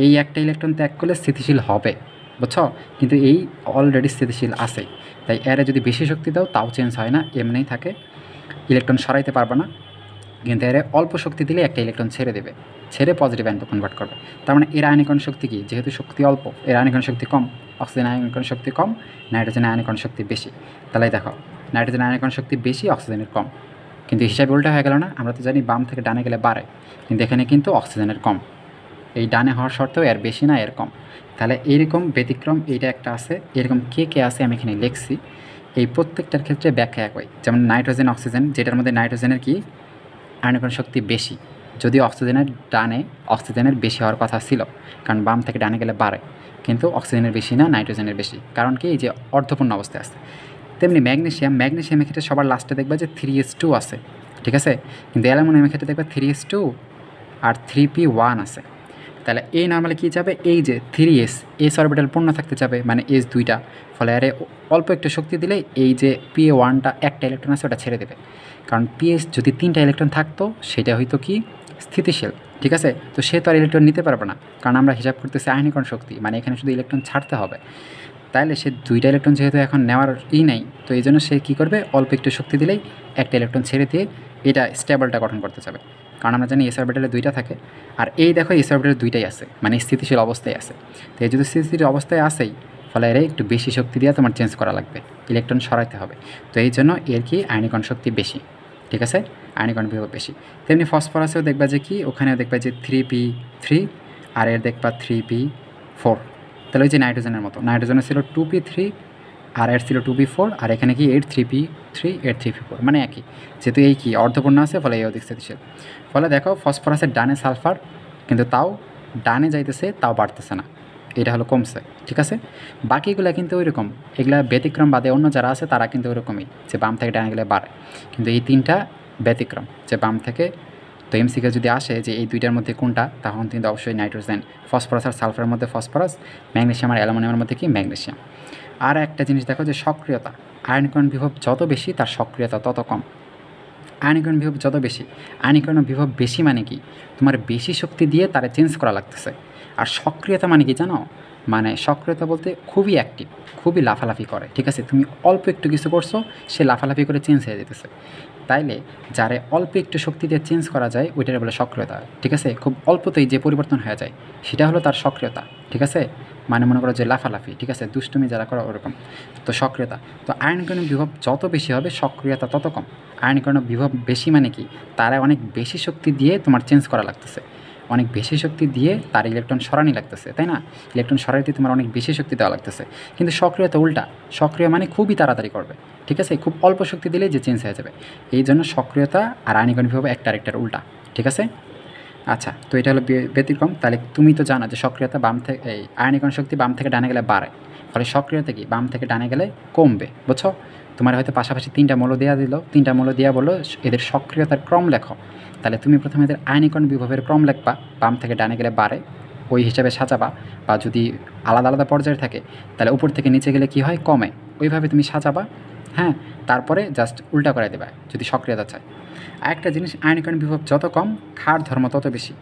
এই একটা ইলেকট্রন ত্যাগ করলে স্থিতিশীল হবে, বুঝছো? কিন্তু এই অলরেডি স্থিতিশীল আছে, তাই এরে যদি বেশি শক্তি দাও তাও চেঞ্জ হয় না, এমনিই থাকে, ইলেকট্রন সরাইতে পারবে না। কিন্তু এর অল্প শক্তি দিলে একটা ইলেকট্রন ছেড়ে দেবে, ছেড়ে পজিটিভ আয়নে কনভার্ট করবে। তার মানে এর আয়নীকরণ শক্তি কি, যেহেতু শক্তি অল্প, এর আয়নীকরণ শক্তি কম, অক্সিজেন আয়নীকরণ শক্তি কম, নাইট্রোজেন আয়নীকরণ শক্তি বেশি। তাহলে দেখো, নাইট্রোজেন আয়নীকরণ শক্তি বেশি, অক্সিজেনের কম, কিন্তু হিসাবে উল্টা হয়ে গেল না? আমরা তো জানি বাম থেকে ডানে গেলে বাড়ে, কিন্তু এখানে কিন্তু অক্সিজেনের কম, এই ডানে হওয়ার সত্ত্বেও এর বেশি না, এর কম। তাহলে এইরকম ব্যতিক্রম এইটা একটা আছে, এরকম কে আছে আমি এখানে লিখছি। এই প্রত্যেকটার ক্ষেত্রে ব্যাখ্যা একই, যেমন নাইট্রোজেন অক্সিজেন, যেটার মধ্যে নাইট্রোজেনের কি আয়নীকরণ শক্তি বেশি, যদিও অক্সিজেনের ডানে অক্সিজেনের বেশি হওয়ার কথা ছিল, কারণ বাম থেকে ডানে গেলে বাড়ে, কিন্তু অক্সিজেনের বেশি না, নাইট্রোজেনের বেশি, কারণ কি এই যে অর্ধপূর্ণ অবস্থায় আছে। তেমনি ম্যাগনেশিয়ামের ক্ষেত্রে সবার লাস্টে দেখবে যে 3s2 আছে, ঠিক আছে? কিন্তু অ্যালুমিনিয়ামের ক্ষেত্রে দেখবে 3s2 আর 3p1 আছে। তাহলে এই নর্মালি কী যাবে, এই যে 3s অরবিটাল পূর্ণ থাকতে যাবে, মানে s দুইটা, ফলে আরে অল্প একটু শক্তি দিলে এই যে pa1টা একটা ইলেকট্রন আছে ওটা ছেড়ে দেবে, কারণ ps যদি 3টা ইলেকট্রন থাকতো সেটা হয়তো কি স্থিতিশীল, ঠিক আছে। তো সে তো আর ইলেকট্রন নিতে পারবে না, কারণ আমরা হিসাব করতেছি আয়নীকরণ শক্তি, মানে এখানে শুধু ইলেকট্রন ছাড়তে হবে। তাইলে সে 2টা ইলেকট্রন যেহেতু এখন নেওয়ার নেই, তো এই জন্য সে কী করবে, অল্প একটু শক্তি দিলেই একটা ইলেকট্রন ছেড়ে দিয়ে এটা স্টেবলটা গঠন করতে যাবে। কারণ আমরা জানি এস অরবিটালে 2টা থাকে, আর এই দেখো এস অরবিটালে 2টাই আছে, মানে স্থিতিশীল অবস্থায় আছে। তো এই যদি স্থিতিশীল অবস্থায় আসেই, ফলে এর একটু বেশি শক্তি দিয়ে তোমার চেঞ্জ করা লাগবে, ইলেকট্রন সরাইতে হবে। তো এই জন্য এর কি আয়নীকরণ শক্তি বেশি, ঠিক আছে, আয়নীকরণ বিভব বেশি। তেমনি ফসফরাসেও দেখবা যে কি, ওখানেও দেখবা যে 3p3 আর এর দেখবা 3p4। তাহলে ওই যে নাইট্রোজেনের মতো, নাইট্রোজেনের ছিল 2p3 আর এর ছিল 2p4, আর এখানে কি এর 3p3 এর 3p4, মানে একই, যেহেতু এই কি অর্ধপূর্ণ আছে, ফলে এই অধিক স্থিতিশীল। ফলে দেখো ফসফরাসের ডানে সালফার, কিন্তু তাও ডানে যাইতেছে, তাও বাড়তেছে না, এটা হলো কমছে, ঠিক আছে। বাকিগুলো কিন্তু ওই রকম, এগুলা ব্যতিক্রম বাদে অন্য যারা আছে তারা কিন্তু ওরকমই, যে বাম থেকে ডানে গেলে বাড়ে, কিন্তু এই 3টা ব্যতিক্রম, যে বাম থেকে। তো এমসিকে যদি আসে যে এই 2টার মধ্যে কোনটা, তখন কিন্তু অবশ্যই নাইট্রোজেন, ফসফরাস আর সালফারের মধ্যে ফসফরাস, ম্যাগনেসিয়াম আর অ্যালুমিনিয়ামের মধ্যে কি ম্যাগনেসিয়াম। আর একটা জিনিস দেখো যে সক্রিয়তা, আয়নীকরণ বিভব যত বেশি তার সক্রিয়তা তত কম। আয়নীকরণ বিভব যত বেশি, আয়নীকরণ বিভব বেশি মানে কি, তোমার বেশি শক্তি দিয়ে তারা চেঞ্জ করা লাগতেছে। আর সক্রিয়তা মানে কি জানো, মানে সক্রিয়তা বলতে খুবই অ্যাক্টিভ, খুবই লাফালাফি করে, ঠিক আছে। তুমি অল্প একটু কিছু করছো, সে লাফালাফি করে চেঞ্জ হয়ে যেতেছে। তাইলে যারে অল্প একটু শক্তি দিয়ে চেঞ্জ করা যায় ওইটার বলে সক্রিয়তা, ঠিক আছে। খুব অল্পতেই যে পরিবর্তন হয়ে যায় সেটা হলো তার সক্রিয়তা, ঠিক আছে। মানে মনে করো যে লাফালাফি, ঠিক আছে, দুষ্টুমি যারা করো ওরকম, তো সক্রিয়তা। তো আয়নীকরণ বিভব যত বেশি হবে সক্রিয়তা তত কম। আয়নীকরণ বিভব বেশি মানে কি, তারা অনেক বেশি শক্তি দিয়ে তোমার চেঞ্জ করা লাগতেছে, অনেক বেশি শক্তি দিয়ে তার ইলেকট্রন সরানি লাগতেছে, তাই না। ইলেকট্রন সরাইতে তোমার অনেক বেশি শক্তি দেওয়া লাগতেছে। কিন্তু সক্রিয়তা উল্টা, সক্রিয় মানে খুবই তাড়াতাড়ি করবে, ঠিক আছে, খুব অল্প শক্তি দিলেই যে চেঞ্জ হয়ে যাবে। এই জন্য সক্রিয়তা আর আয়নীকরণ বিভব একটা আরেকটার উল্টা, ঠিক আছে। আচ্ছা, তো এটা হলো ব্যতিক্রম। তাহলে তুমি তো জানো যে সক্রিয়তা বাম থেকে, এই আয়নীকরণ শক্তি বাম থেকে ডানে গেলে বাড়ে, ফলে সক্রিয়তা কি বাম থেকে ডানে গেলে কমবে, বুঝছো। তোমার হয়তো পাশাপাশি 3টা মৌল দেওয়া দিল, 3টা মৌল দেওয়া বললো এদের সক্রিয়তার ক্রম লেখো, তাহলে তুমি প্রথমে এদের আয়নীকরণ বিভবের ক্রম লিখবা, বাম থেকে ডানে গেলে বাড়ে ওই হিসাবে সাজাবা। বা যদি আলাদা আলাদা পর্যায়ে থাকে তাহলে উপর থেকে নিচে গেলে কি হয়, কমে, ওইভাবে তুমি সাজাবা। হ্যাঁ, তারপরে জাস্ট উল্টা করে দেবা যদি সক্রিয়তা চাই। আরেকটা জিনিস, আয়নীকরণ বিভব যত কম ক্ষার ধর্ম তত বেশি।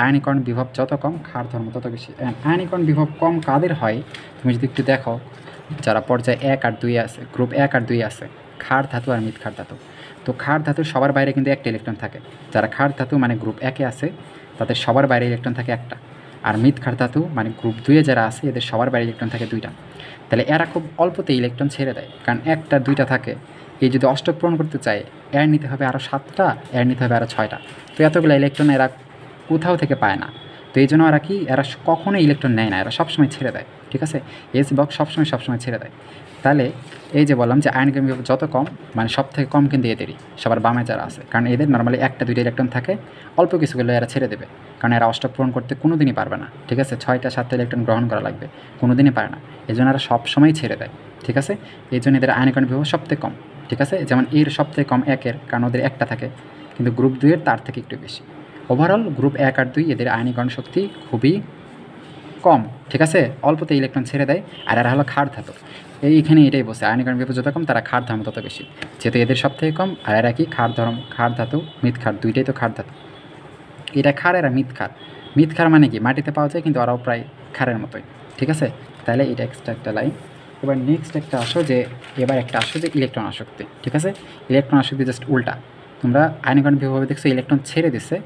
আয়নীকরণ বিভব যত কম ক্ষার ধর্ম তত বেশি। আয়নীকরণ বিভব কম কাদের হয়, তুমি যদি একটু দেখো, যারা পর্যায়ে 1 আর 2 আছে, গ্রুপ 1 আর 2 আছে, ক্ষার ধাতু আর মৃৎ ক্ষার ধাতু। তো ক্ষার ধাতুর সবার বাইরে কিন্তু একটা ইলেকট্রন থাকে, যারা ক্ষার ধাতু মানে গ্রুপ 1-এ আছে তাদের সবার বাইরে ইলেকট্রন থাকে একটা। আর মৃৎ ক্ষার ধাতু মানে গ্রুপ 2-এ যারা আছে এদের সবার বাইরে ইলেকট্রন থাকে 2টা। তাহলে এরা খুব অল্পতে ইলেকট্রন ছেড়ে দেয়, কারণ 1টা 2টা থাকে। এই যদি অষ্টক পূরণ করতে চায় এর নিতে হবে আরও 7টা, এর নিতে হবে আরও 6টা। তো এতগুলো ইলেকট্রন এরা কোথাও থেকে পায় না। তো এই জন্য এরা কি, এরা কখনোই ইলেকট্রন নেয় না, এরা সবসময় ছেড়ে দেয়, ঠিক আছে। এস বক্স সবসময় ছেড়ে দেয়। তাহলে এই যে বললাম যে আয়নীকরণ বিভব যত কম, মানে সব থেকে কম কিন্তু এদেরই, সবার বামে যারা আছে, কারণ এদের নর্মালি 1টা 2টা ইলেকট্রন থাকে, অল্প কিছু করলে এরা ছেড়ে দেবে, কারণ এরা অষ্টক পূরণ করতে কোনো দিনই পারবে না, ঠিক আছে। 6টা 7টা ইলেকট্রন গ্রহণ করা লাগবে, কোনো দিনই পারে না, এই জন্য এরা সবসময় ছেড়ে দেয়, ঠিক আছে। এই জন্য এদের আয়নীকরণ বিভব সবথেকে কম, ঠিক আছে। যেমন এর সবথেকে কম 1-এর, কারণ ওদের 1টা থাকে, কিন্তু গ্রুপ 2-এর তার থেকে একটু বেশি। ওভারঅল গ্রুপ 1 আর 2 এদের আয়নীকরণ শক্তি খুবই কম, ঠিক আছে, অল্পতে ইলেকট্রন ছেড়ে দেয়। আর এরা হলো ক্ষার ধাতু, এইখানে এটাই বসে, আয়নীকরণ বিভব যত কম তারা ক্ষার ধর্ম তত বেশি, যেহেতু এদের সব থেকে কম। আর এরা কি ক্ষার ধাতু মৃৎ ক্ষার, দুইটাই তো ক্ষার ধাতু। এটা ক্ষার, এরা মৃৎ ক্ষার। মৃৎ ক্ষার মানে কি, মাটিতে পাওয়া যায় কিন্তু ওরাও প্রায় ক্ষারের মতোই, ঠিক আছে। তাহলে এটা এক্সট্রা একটা লাইন। এবার নেক্সট একটা আসো যে, ইলেকট্রন আসক্তি, ঠিক আছে। ইলেকট্রন আসক্তি জাস্ট উল্টা। তোমরা আয়নীকরণ বিভবে দেখছো ইলেকট্রন ছেড়ে দিচ্ছে,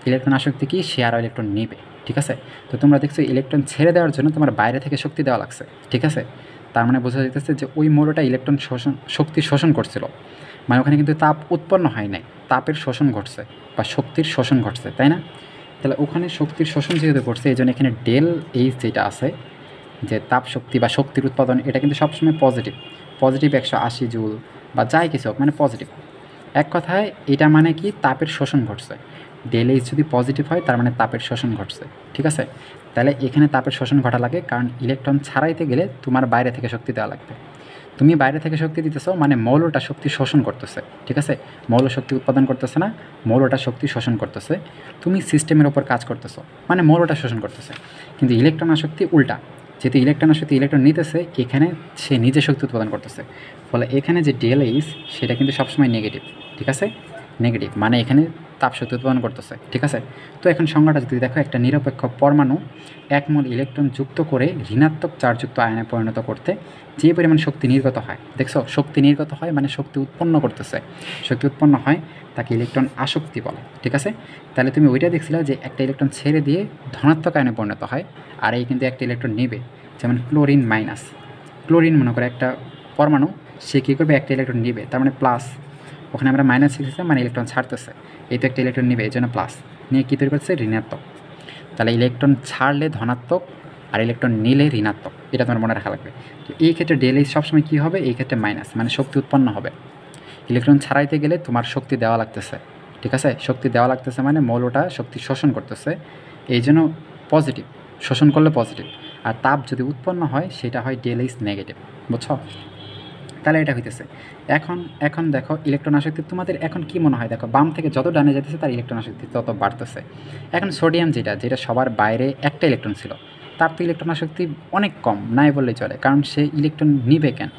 ইলেকট্রন আসক্তি কি, সে আরও ইলেকট্রন নেবে, ঠিক আছে। তো তোমরা দেখছো ইলেকট্রন ছেড়ে দেওয়ার জন্য তোমার বাইরে থেকে শক্তি দেওয়া লাগছে, ঠিক আছে। তার মানে বোঝা যাইতেছে যে ওই মৌলটা ইলেকট্রন শক্তি শোষণ করছিল, মানে ওখানে কিন্তু তাপ উৎপন্ন হয় নাই, তাপের শোষণ ঘটছে বা শক্তির শোষণ ঘটছে, তাই না। তাহলে ওখানে শক্তির শোষণ যেহেতু ঘটছে, এই জন্য এখানে ডেল এইচ যেটা আছে, যে তাপ শক্তি বা শক্তির উৎপাদন, এটা কিন্তু সবসময় পজিটিভ 180 জুল বা যাই কিছু হোক, মানে পজিটিভ। এক কথায় এটা মানে কি, তাপের শোষণ ঘটছে। ডেল এইচ যদি পজিটিভ হয় তার মানে তাপের শোষণ ঘটছে, ঠিক আছে। তাহলে এখানে তাপের শোষণ ঘটা লাগে, কারণ ইলেকট্রন ছাড়াইতে গেলে তোমার বাইরে থেকে শক্তি দেওয়া লাগবে। তুমি বাইরে থেকে শক্তি দিতেছো মানে মৌলটা শক্তি শোষণ করতেছে, ঠিক আছে। মৌল শক্তি উৎপাদন করতেছে না, মৌলটা শক্তি শোষণ করতেছে। তুমি সিস্টেমের ওপর কাজ করতেছো মানে মৌলটা শোষণ করতেছে। কিন্তু ইলেকট্রন আসক্তি উল্টা, যেহেতু ইলেকট্রন আসক্তি ইলেকট্রন নিতেছে, এখানে সে নিজে শক্তি উৎপাদন করতেছে, ফলে এখানে যে ডেল এইচ সেটা কিন্তু সবসময় নেগেটিভ, ঠিক আছে। নেগেটিভ, মানে এখানে তাপ শক্তি উৎপন্ন করতেছে। ঠিক আছে, তো এখন সংজ্ঞাটা যদি দেখো, একটা নিরপেক্ষ পরমাণু 1 মোল ইলেকট্রন যুক্ত করে ঋণাত্মক চার্জযুক্ত আয়নে পরিণত করতে যে পরিমাণ শক্তি নির্গত হয়, দেখছো শক্তি নির্গত হয় মানে শক্তি উৎপন্ন করতেছে, শক্তি উৎপন্ন হয় তাকে ইলেকট্রন আসক্তি বলে। ঠিক আছে, তাহলে তুমি ওইটা দেখছিলে যে একটা ইলেকট্রন ছেড়ে দিয়ে ধনাত্মক আয়নে পরিণত হয়, আর এই কিন্তু একটা ইলেকট্রন নেবে, যেমন ক্লোরিন মাইনাস। ক্লোরিন মনে করে একটা পরমাণু, সে কী করবে, একটা ইলেকট্রন নেবে, তার মানে প্লাস, ওখানে আমরা মাইনাস লিখেছিলাম মানে ইলেকট্রন ছাড়তেছে, এই তো একটা ইলেকট্রন নেবে, এই জন্য প্লাস নিয়ে কী তৈরি করছে, ঋণাত্মক। তাহলে ইলেকট্রন ছাড়লে ধনাত্মক আর ইলেকট্রন নিলে ঋণাত্মক, এটা তোমার মনে রাখা লাগবে। তো এই ক্ষেত্রে ডেলি সবসময় কী হবে, এই ক্ষেত্রে মাইনাস, মানে শক্তি উৎপন্ন হবে। ইলেকট্রন ছাড়াইতে গেলে তোমার শক্তি দেওয়া লাগতেছে। ঠিক আছে, শক্তি দেওয়া লাগতেছে মানে মৌলটা শক্তি শোষণ করতেছে, এই জন্য পজিটিভ, শোষণ করলে পজিটিভ। আর তাপ যদি উৎপন্ন হয় সেটা হয় ডেলিস নেগেটিভ, বুঝছো? তাহলে এটা হইতেছে। এখন দেখো ইলেকট্রন আসক্তি তোমাদের এখন কি মনে হয়, দেখো বাম থেকে যত ডানে যেতেছে তার ইলেকট্রন আসক্তি তত বাড়তেছে। এখন সোডিয়াম যেটা সবার বাইরে একটা ইলেকট্রন ছিল, তার তো ইলেকট্রন আসক্তি অনেক কম, নাই বললেই চলে, কারণ সে ইলেকট্রন নিবে কেন?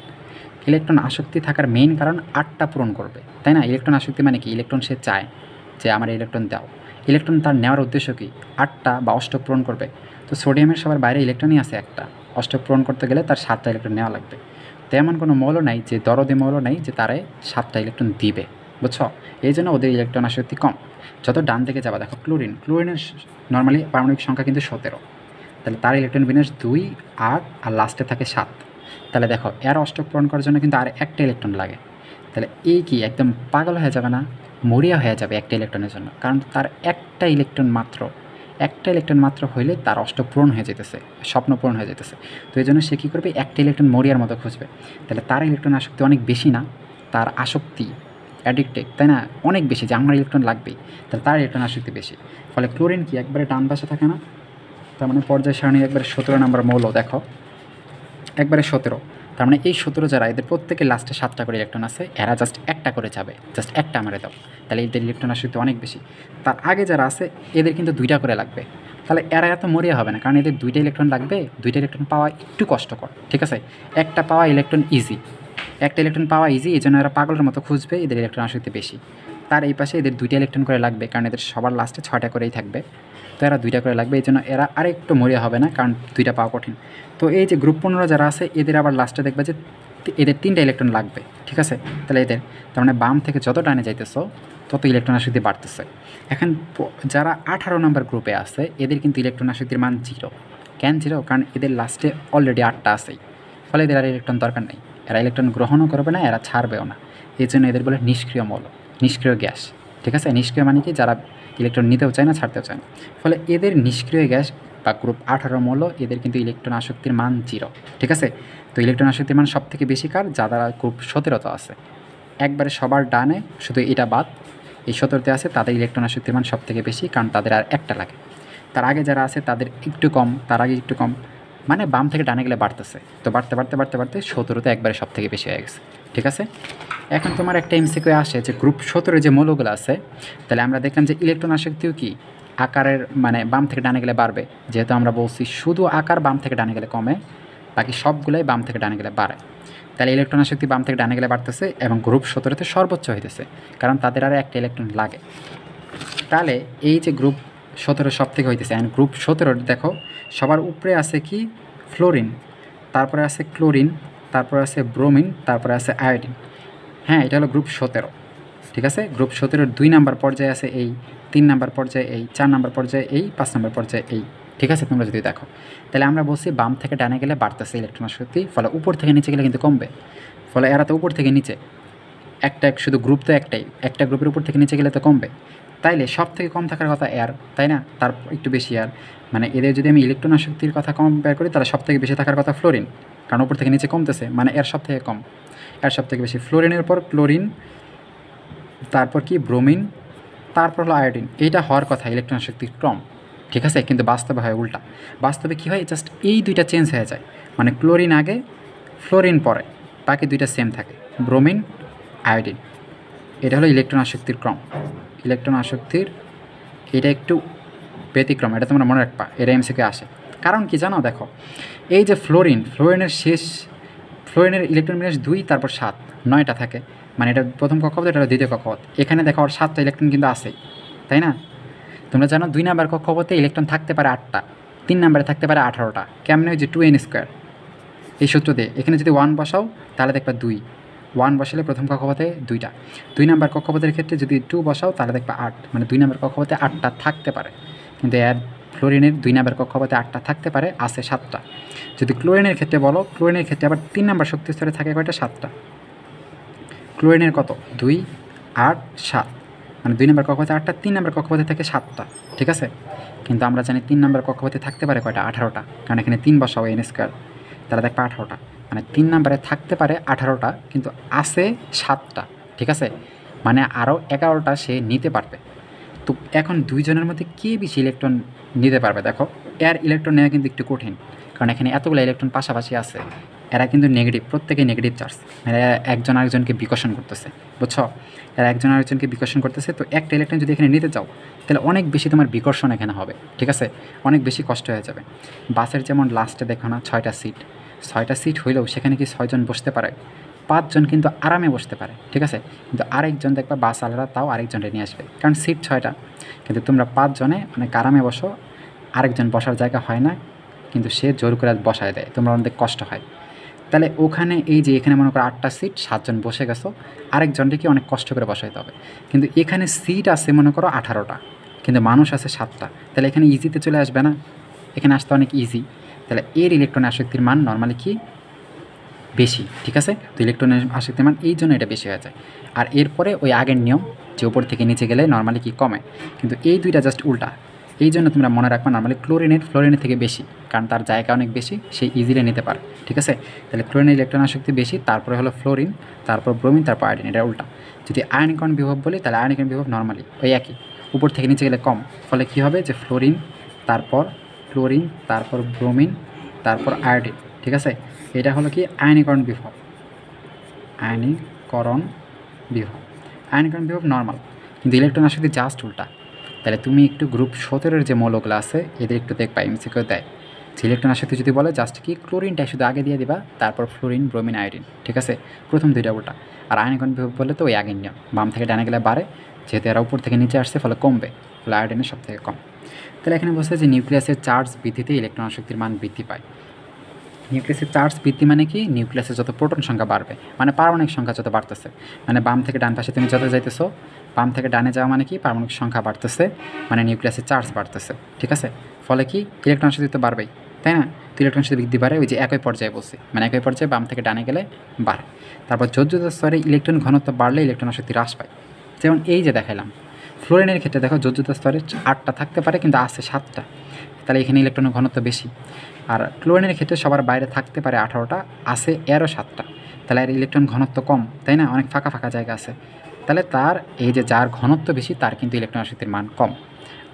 ইলেকট্রন আসক্তি থাকার মেইন কারণ 8টা পূরণ করবে, তাই না? ইলেকট্রন আসক্তি মানে কি, ইলেকট্রন সে চায় যে আমার ইলেকট্রন দাও। ইলেকট্রন তার নেওয়ার উদ্দেশ্য কি, 8টা বা অষ্টক পূরণ করবে। তো সোডিয়ামের সবার বাইরে ইলেকট্রনই আছে একটা, অষ্টক পূরণ করতে গেলে তার 7টা ইলেকট্রন নেওয়া লাগবে। তো এমন কোনো মৌল নাই যে দরদে মৌল নাই যে তারে 7টা ইলেকট্রন দিবে, বুঝছো? এই জন্য ওদের ইলেকট্রন আসক্তি কম। যত ডান দিকে যাবা দেখো ক্লোরিনের নর্মালি পারমাণবিক সংখ্যা কিন্তু 17, তাহলে তার ইলেকট্রন বিন্যাস 2, 8 আর লাস্টে থাকে 7। তাহলে দেখো এর অষ্টক পূরণ করার জন্য কিন্তু আর একটা ইলেকট্রন লাগে। তাহলে এই কি একদম পাগল হয়ে যাবে না, মরিয়া হয়ে যাবে একটা ইলেকট্রনের জন্য, কারণ তার একটা ইলেকট্রন মাত্র হইলে তার অষ্টক পূরণ হয়ে যেতেছে, স্বপ্ন পূরণ হয়ে যেতেছে। তো এই জন্য সে কী করবে, একটা ইলেকট্রন মরিয়ার মতো খুঁজবে। তাহলে তার ইলেকট্রন আসক্তি অনেক বেশি না, তার আসক্তি অ্যাডিক্টেড, তাই না, অনেক বেশি, যে আমার ইলেকট্রন লাগবেই, তাহলে তার ইলেকট্রন আসক্তি বেশি। ফলে ক্লোরিন কি একবারে ডান পাশে থাকে না, তার মানে পর্যায় সারণীর একবারে 17 নম্বর মৌল, দেখো একবারে 17। তার মানে এই 17 যারা, এদের প্রত্যেকে লাস্টে 7টা করে ইলেকট্রন আছে, এরা জাস্ট একটা করে যাবে, জাস্ট একটা আমারে দাও, তাহলে এদের ইলেকট্রন আসক্তি অনেক বেশি। তার আগে যারা আছে এদের কিন্তু 2টা করে লাগবে, তাহলে এরা এত মরিয়া হবে না, কারণ এদের 2টা ইলেকট্রন লাগবে, 2টা ইলেকট্রন পাওয়া একটু কষ্টকর। ঠিক আছে, একটা পাওয়া ইলেকট্রন ইজি, একটা ইলেকট্রন পাওয়া ইজি, এই জন্য এরা পাগলের মতো খুঁজবে, এদের ইলেকট্রন আসক্তি বেশি। তার এই পাশে এদের 2টা ইলেকট্রন করে লাগবে, কারণ এদের সবার লাস্টে 6টা করেই থাকবে, তো এরা 2টা করে লাগবে, এই জন্য এরা আরেকটু মরিয়া হবে না, কারণ 2টা পাওয়া কঠিন। তো এই যে গ্রুপ 15 যারা আছে এদের আবার লাস্টে দেখবে যে এদের 3টা ইলেকট্রন লাগবে। ঠিক আছে, তাহলে এদের তার মানে বাম থেকে যত ডানে যাইতেছো তত ইলেকট্রন আসক্তি বাড়তেছে। এখন যারা 18 নম্বর গ্রুপে আছে এদের কিন্তু ইলেকট্রন আসক্তির মান 0। কেন 0? কারণ এদের লাস্টে অলরেডি 8টা আছেই, ফলে এদের আর ইলেকট্রন দরকার নেই, এরা ইলেকট্রন গ্রহণও করবে না, এরা ছাড়বেও না, এই জন্য এদের বলে নিষ্ক্রিয় মৌল, নিষ্ক্রিয় গ্যাস। ঠিক আছে, নিষ্ক্রিয় মানে কি, যারা ইলেকট্রন নিতেও চায় না, ছাড়তেও চায় না, ফলে এদের নিষ্ক্রিয় গ্যাস বা গ্রুপ 18 মৌল, এদের কিন্তু ইলেকট্রন আসক্তির মান 0। ঠিক আছে, তো ইলেকট্রন আসক্তির মান সবথেকে বেশি কার, যারা গ্রুপ 17 আছে, একবারে সবার ডানে শুধু এটা বাদ, এই 17তে আছে, তাদের ইলেকট্রন আসক্তির মান সবথেকে বেশি, কারণ তাদের আর একটা লাগে। তার আগে যারা আছে তাদের একটু কম, তার আগে একটু কম, মানে বাম থেকে ডানে গেলে বাড়তেছে, তো বাড়তে 17তে একবারে সবথেকে বেশি হয়ে গেছে। ঠিক আছে, এখন তোমার একটা এমসিকিউ আসে যে গ্রুপ 17 যে মৌলগুলো আছে, তাহলে আমরা দেখলাম যে ইলেকট্রন আসক্তিও কি আকারের, মানে বাম থেকে ডানে গেলে বাড়বে, যেহেতু আমরা বলছি শুধু আকার বাম থেকে ডানে গেলে কমে, বাকি সবগুলোই বাম থেকে ডানে গেলে বাড়ে। তাহলে ইলেকট্রন আসক্তি বাম থেকে ডানে গেলে বাড়তেছে এবং গ্রুপ 17তে সর্বোচ্চ হইতেছে, কারণ তাদের আর একটা ইলেকট্রন লাগে। তাহলে এই যে গ্রুপ 17 সব থেকে হইতেছে, অ্যান্ড গ্রুপ 17 দেখো সবার উপরে আছে কি, ফ্লোরিন, তারপরে আছে ক্লোরিন, তারপরে আছে ব্রোমিন, তারপরে আছে আয়োডিন। হ্যাঁ, এটা হলো গ্রুপ 17। ঠিক আছে, গ্রুপ 17-র 2 নাম্বার পর্যায়ে আছে এই, 3 নাম্বার পর্যায়ে এই, 4 নাম্বার পর্যায়ে এই, 5 নাম্বার পর্যায়ে এই। ঠিক আছে, তোমরা যদি দেখো, তাহলে আমরা বলছি বাম থেকে ডানে গেলে বাড়তেছে ইলেকট্রন আসক্তি, ফলে উপর থেকে নিচে গেলে কিন্তু কমবে, ফলে এরা তো উপর থেকে নিচে, একটা শুধু গ্রুপ তো একটাই, একটা গ্রুপের উপর থেকে নিচে গেলে তো কমবে, তাইলে সব থেকে কম থাকার কথা এয়ার, তাই না, তার একটু বেশি এয়ার, মানে এদের যদি আমি ইলেকট্রন আসক্তির কথা কম্পেয়ার করি তাহলে সব থেকে বেশি থাকার কথা ফ্লোরিন, কারণ উপর থেকে নিচে কমতেছে, মানে এর সব থেকে কম, এর সব থেকে বেশি ফ্লোরিনের পর ক্লোরিন, তারপর কি ব্রোমিন, তারপর হলো আয়োডিন। এইটা হওয়ার কথা ইলেকট্রন আসক্তির ক্রম। ঠিক আছে, কিন্তু বাস্তবে হয় উল্টা। বাস্তবে কী হয়, জাস্ট এই 2টা চেঞ্জ হয়ে যায়, মানে ক্লোরিন আগে ফ্লোরিন পরে, বাকি 2টা সেম থাকে, ব্রোমিন আয়োডিন। এটা হলো ইলেকট্রন আসক্তির ক্রম। ইলেকট্রন আসক্তির এটা একটু ব্যতিক্রম, এটা তোমরা মনে রাখবা, এটা এমসিকিউ আসে। কারণ কি জানো, দেখো এই যে ফ্লোরিনের ফ্লোরিনের ইলেকট্রন বিন্যাস 2 তারপর 7 9টা থাকে, মানে এটা প্রথম কক্ষপথ, এটা দ্বিতীয় কক্ষপথ। এখানে দেখো আর 7টা ইলেকট্রন কিন্তু আছেই, তাই না? তোমরা জানো 2 নাম্বার কক্ষপথে ইলেকট্রন থাকতে পারে 8টা, 3 নাম্বারে থাকতে পারে 18টা। কেমনে? ওই যে 2n², এই সূত্র দিয়ে। এখানে যদি 1 বসাও তাহলে দেখবা 2, 1 বসালে প্রথম কক্ষপথে 2টা। 2 নাম্বার কক্ষপথের ক্ষেত্রে যদি 2 বসাও তাহলে দেখবা 8, মানে 2 নাম্বার কক্ষপথে 8টা থাকতে পারে। কিন্তু এর ফ্লোরিনের 2 নাম্বার কক্ষপথে 8টা থাকতে পারে, আছে 7টা। যদি ক্লোরিনের ক্ষেত্রে বলো, ক্লোরিনের ক্ষেত্রে আবার 3 নাম্বার শক্তি স্তরে থাকে কয়টা? 7টা। ক্লোরিনের কত? 2, 8, 7, মানে 2 নাম্বার কক্ষপথে 8টা, 3 নাম্বার কক্ষপথে থাকে 7টা, ঠিক আছে? কিন্তু আমরা জানি 3 নাম্বার কক্ষপথে থাকতে পারে কয়টা? 18টা, কারণ এখানে 3 বসাও n², তাহলে দেখবা 18টা, মানে 3 নাম্বারে থাকতে পারে 18টা, কিন্তু আছে 7টা, ঠিক আছে? মানে আরও 11টা সে নিতে পারবে। তো এখন দুইজনের মধ্যে কে বেশি ইলেকট্রন নিতে পারবে? দেখো, এর ইলেকট্রন নেওয়া কিন্তু একটু কঠিন, কারণ এখানে এতগুলো ইলেকট্রন পাশাপাশি আছে, এরা কিন্তু নেগেটিভ, প্রত্যেকে নেগেটিভ চার্জ, মানে এরা একজন আরেকজনকে বিকর্ষণ করতেছে, বুঝছো? এরা একজন আরেকজনকে বিকর্ষণ করতেছে। তো একটা ইলেকট্রন যদি এখানে নিতে চাও তাহলে অনেক বেশি তোমার বিকর্ষণ এখানে হবে, ঠিক আছে? অনেক বেশি কষ্ট হয়ে যাবে। বাসের যেমন লাস্টে দেখো না 6টা সিট, 6টা সিট হইলেও সেখানে কি 6 জন বসতে পারে? 5 জন কিন্তু আরামে বসতে পারে, ঠিক আছে? কিন্তু আরেকজন দেখবা বাস আলাদা, তাও আরেকজনকে নিয়ে আসবে, কারণ সিট 6টা, কিন্তু তোমরা 5 জনে অনেক আরামে বসো, আরেকজন বসার জায়গা হয় না, কিন্তু সে জোর করে বসায় দেয়, তোমরা অনেক কষ্ট হয়। তাহলে ওখানে এই যে এখানে মনে করো 8টা সিট, 7 জন বসে গেছো, আরেকজনকে অনেক কষ্ট করে বসাইতে হবে। কিন্তু এখানে সিট আছে মনে করো 18টা, কিন্তু মানুষ আছে 7টা, তাহলে এখানে ইজিতে চলে আসবে না? এখানে আসতে অনেক ইজি। তাহলে এর ইলেকট্রনের আসক্তির মান নর্মালি কি? বেশি, ঠিক আছে? তো ইলেকট্রনের আসক্তির মান এই জন্য এটা বেশি হয়ে যায়। আর এরপরে ওই আগের নিয়ম যে উপর থেকে নিচে গেলে নর্মালি কি কমে, কিন্তু এই দুইটা জাস্ট উল্টা। এই জন্য তোমরা মনে রাখবা নর্মালি ফ্লোরিনের থেকে বেশি, কারণ তার জায়গা অনেক বেশি, সে ইজিলি নিতে পারে, ঠিক আছে? তাহলে ফ্লোরিনের ইলেকট্রন আসক্তি বেশি, তারপরে হলো ফ্লোরিন, তারপর ব্রোমিন, তারপর আয়োডিন, এটা উল্টা। যদি আয়নিকরণ বিভব বলি তাহলে আয়নিকরণ বিভব নর্মালি ওই একই, উপর থেকে নিচে গেলে কম। ফলে কী হবে? যে ফ্লোরিন, তারপর ক্লোরিন, তারপর ব্রোমিন, তারপর আয়োডিন, ঠিক আছে? এটা হলো কি আয়নীকরণ বিভব। আয়নীকরণ বিভব, আয়নীকরণ বিভব নর্মাল, কিন্তু ইলেকট্রন আসক্তি জাস্ট উল্টা। তাহলে তুমি একটু গ্রুপ 17-এর যে মৌলগুলো আছে এদের একটু দেখবা, এমসিকিউ দেয় যে ইলেকট্রন আসক্তি যদি বলে জাস্ট কি ক্লোরিনটা শুধু আগে দিয়ে দিবা, তারপর ফ্লোরিন, ব্রোমিন, আয়োডিন, ঠিক আছে? প্রথম দুইটা উল্টা। আর আয়নীকরণ বিভব বললে তো ওই আগের নিয়ম, বাম থেকে ডানে গেলে বাড়ে, যেহেতু এরা উপর থেকে নিচে আসছে ফলে কমবে, ফলে আয়োডিনের সব থেকে কম। তাহলে এখানে বলছে যে নিউক্লিয়াসের চার্জ বৃদ্ধিতে ইলেকট্রন আসক্তির মান বৃদ্ধি পায়। নিউক্লিয়াসের চার্জ বৃদ্ধি মানে কি? নিউক্লিয়াসের যত প্রোটন সংখ্যা বাড়বে, মানে পারমাণবিক সংখ্যা যত বাড়তেছে, মানে বাম থেকে ডান পাশে তুমি যত যাইতেছো, বাম থেকে ডানে যাওয়া মানে কি? পারমাণবিক সংখ্যা বাড়তেছে, মানে নিউক্লিয়াসের চার্জ বাড়তেছে, ঠিক আছে? ফলে কি ইলেকট্রন আসক্তি তো বাড়বেই, তাই না? তো ইলেকট্রন আসক্তি বৃদ্ধি বাড়ে ওই যে একই পর্যায়ে বলছি, মানে একই পর্যায়ে বাম থেকে ডানে গেলে বাড়ে। তারপর যোজ্যতা স্তরে ইলেকট্রন ঘনত্ব বাড়লে ইলেকট্রন আসক্তি হ্রাস পায়। যেমন এই যে দেখাইলাম, ফ্লোরিনের ক্ষেত্রে দেখো যোজ্যতা স্তরে 8টা থাকতে পারে, কিন্তু আছে 7টা, তাহলে এখানে ইলেকট্রনের ঘনত্ব বেশি। আর ক্লোরিনের ক্ষেত্রে সবার বাইরে থাকতে পারে 18টা, আছে এরও 7টা, তাহলে এর ইলেকট্রন ঘনত্ব কম, তাই না? অনেক ফাঁকা ফাঁকা জায়গা আছে, তাহলে তার এই যে যার ঘনত্ব বেশি তার কিন্তু ইলেকট্রন আসক্তির মান কম।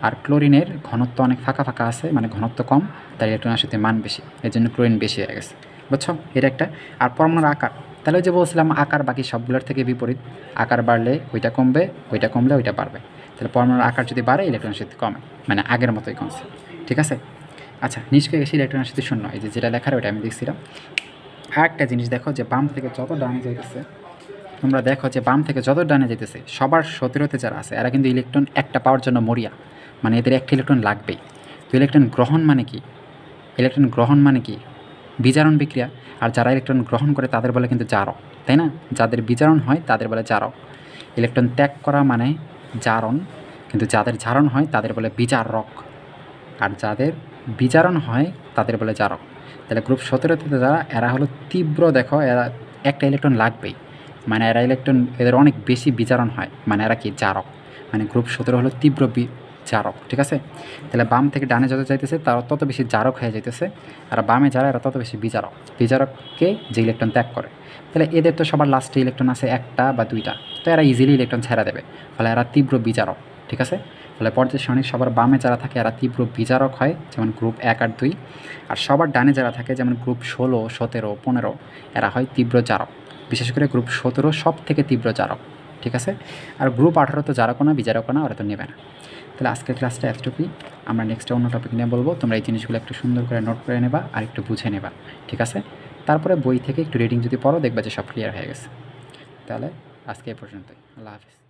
আর ক্লোরিনের ঘনত্ব অনেক ফাঁকা ফাঁকা আছে, মানে ঘনত্ব কম, তার ইলেকট্রন আসক্তির মান বেশি, এর জন্য ক্লোরিন বেশি হয়ে গেছে, বুঝছো? এটা একটা। আর পরমাণুর আকার, তাহলে ওই যে বলছিলাম আকার বাকি সবগুলোর থেকে বিপরীত, আকার বাড়লে ওইটা কমবে, ওইটা কমলে ওইটা বাড়বে। তাহলে পরমাণুর আকার যদি বাড়ে ইলেকট্রন আসক্তি কমে, মানে আগের মতোই কমছে, ঠিক আছে? আচ্ছা, নিষ্ক্রিয় গ্যাসে ইলেকট্রন আসক্তি শূন্য, এই যে যেটা লেখার ওইটা আমি দেখছিলাম। আর একটা জিনিস দেখো, যে বাম থেকে যত ডানে যাইতেছে, তোমরা দেখো যে বাম থেকে যত ডানে যেতেছে সবার 17তে যারা আছে এরা কিন্তু ইলেকট্রন একটা পাওয়ার জন্য মরিয়া, মানে এদের একটা ইলেকট্রন লাগবেই। তো ইলেকট্রন গ্রহণ মানে কি? ইলেকট্রন গ্রহণ মানে কি? বিজারণ বিক্রিয়া। আর যারা ইলেকট্রন গ্রহণ করে তাদের বলে কিন্তু জারক, তাই না? যাদের বিজারণ হয় তাদের বলে জারক। ইলেকট্রন ত্যাগ করা মানে জারণ, কিন্তু যাদের জারণ হয় তাদের বলে বিজারক, আর যাদের বিজারণ হয় তাদের বলে জারক। তাহলে গ্রুপ 17তে যারা, এরা হলো তীব্র, দেখো এরা একটা ইলেকট্রন লাগবেই, মানে এরা ইলেকট্রন এদের অনেক বেশি বিজারণ হয়, মানে এরা কি জারক, মানে গ্রুপ 17 হলো তীব্র জারক, ঠিক আছে? তাহলে বাম থেকে ডানে যত যাইতেছে তারা তত বেশি জারক হয়ে যাইতেছে, আর বামে যারা এরা তত বেশি বিজারক, বিজারককে যে ইলেকট্রন ত্যাগ করে। তাহলে এদের তো সবার লাস্টে ইলেকট্রন আছে একটা বা দুইটা, তো এরা ইজিলি ইলেকট্রন ছেড়ে দেবে, ফলে এরা তীব্র বিজারক, ঠিক আছে? ফলে পর্যায় সারণীর সবার বামে যারা থাকে এরা তীব্র বিজারক হয়, যেমন গ্রুপ 1 আর 2। আর সবার ডানে যারা থাকে যেমন গ্রুপ 16, 17, 15 এরা হয় তীব্র জারক, বিশেষ করে গ্রুপ 17 সব থেকে তীব্র জারক, ঠিক আছে? আর গ্রুপ 18 তো জারকও না, বিজারকও না, ওরা তো নেবে না। তাহলে আজকের ক্লাসটা এতটুকুই, আমরা নেক্সট অন্য টপিক নিয়ে বলবো। তোমরা এই জিনিসগুলো একটু সুন্দর করে নোট করে নেবা আর একটু বুঝে নেবা, ঠিক আছে? তারপরে বই থেকে একটু রিডিং যদি পড়ো দেখবা যে সব ক্লিয়ার হয়ে গেছে। তাহলে আজকে এই পর্যন্তই। আল্লাহ হাফিজ।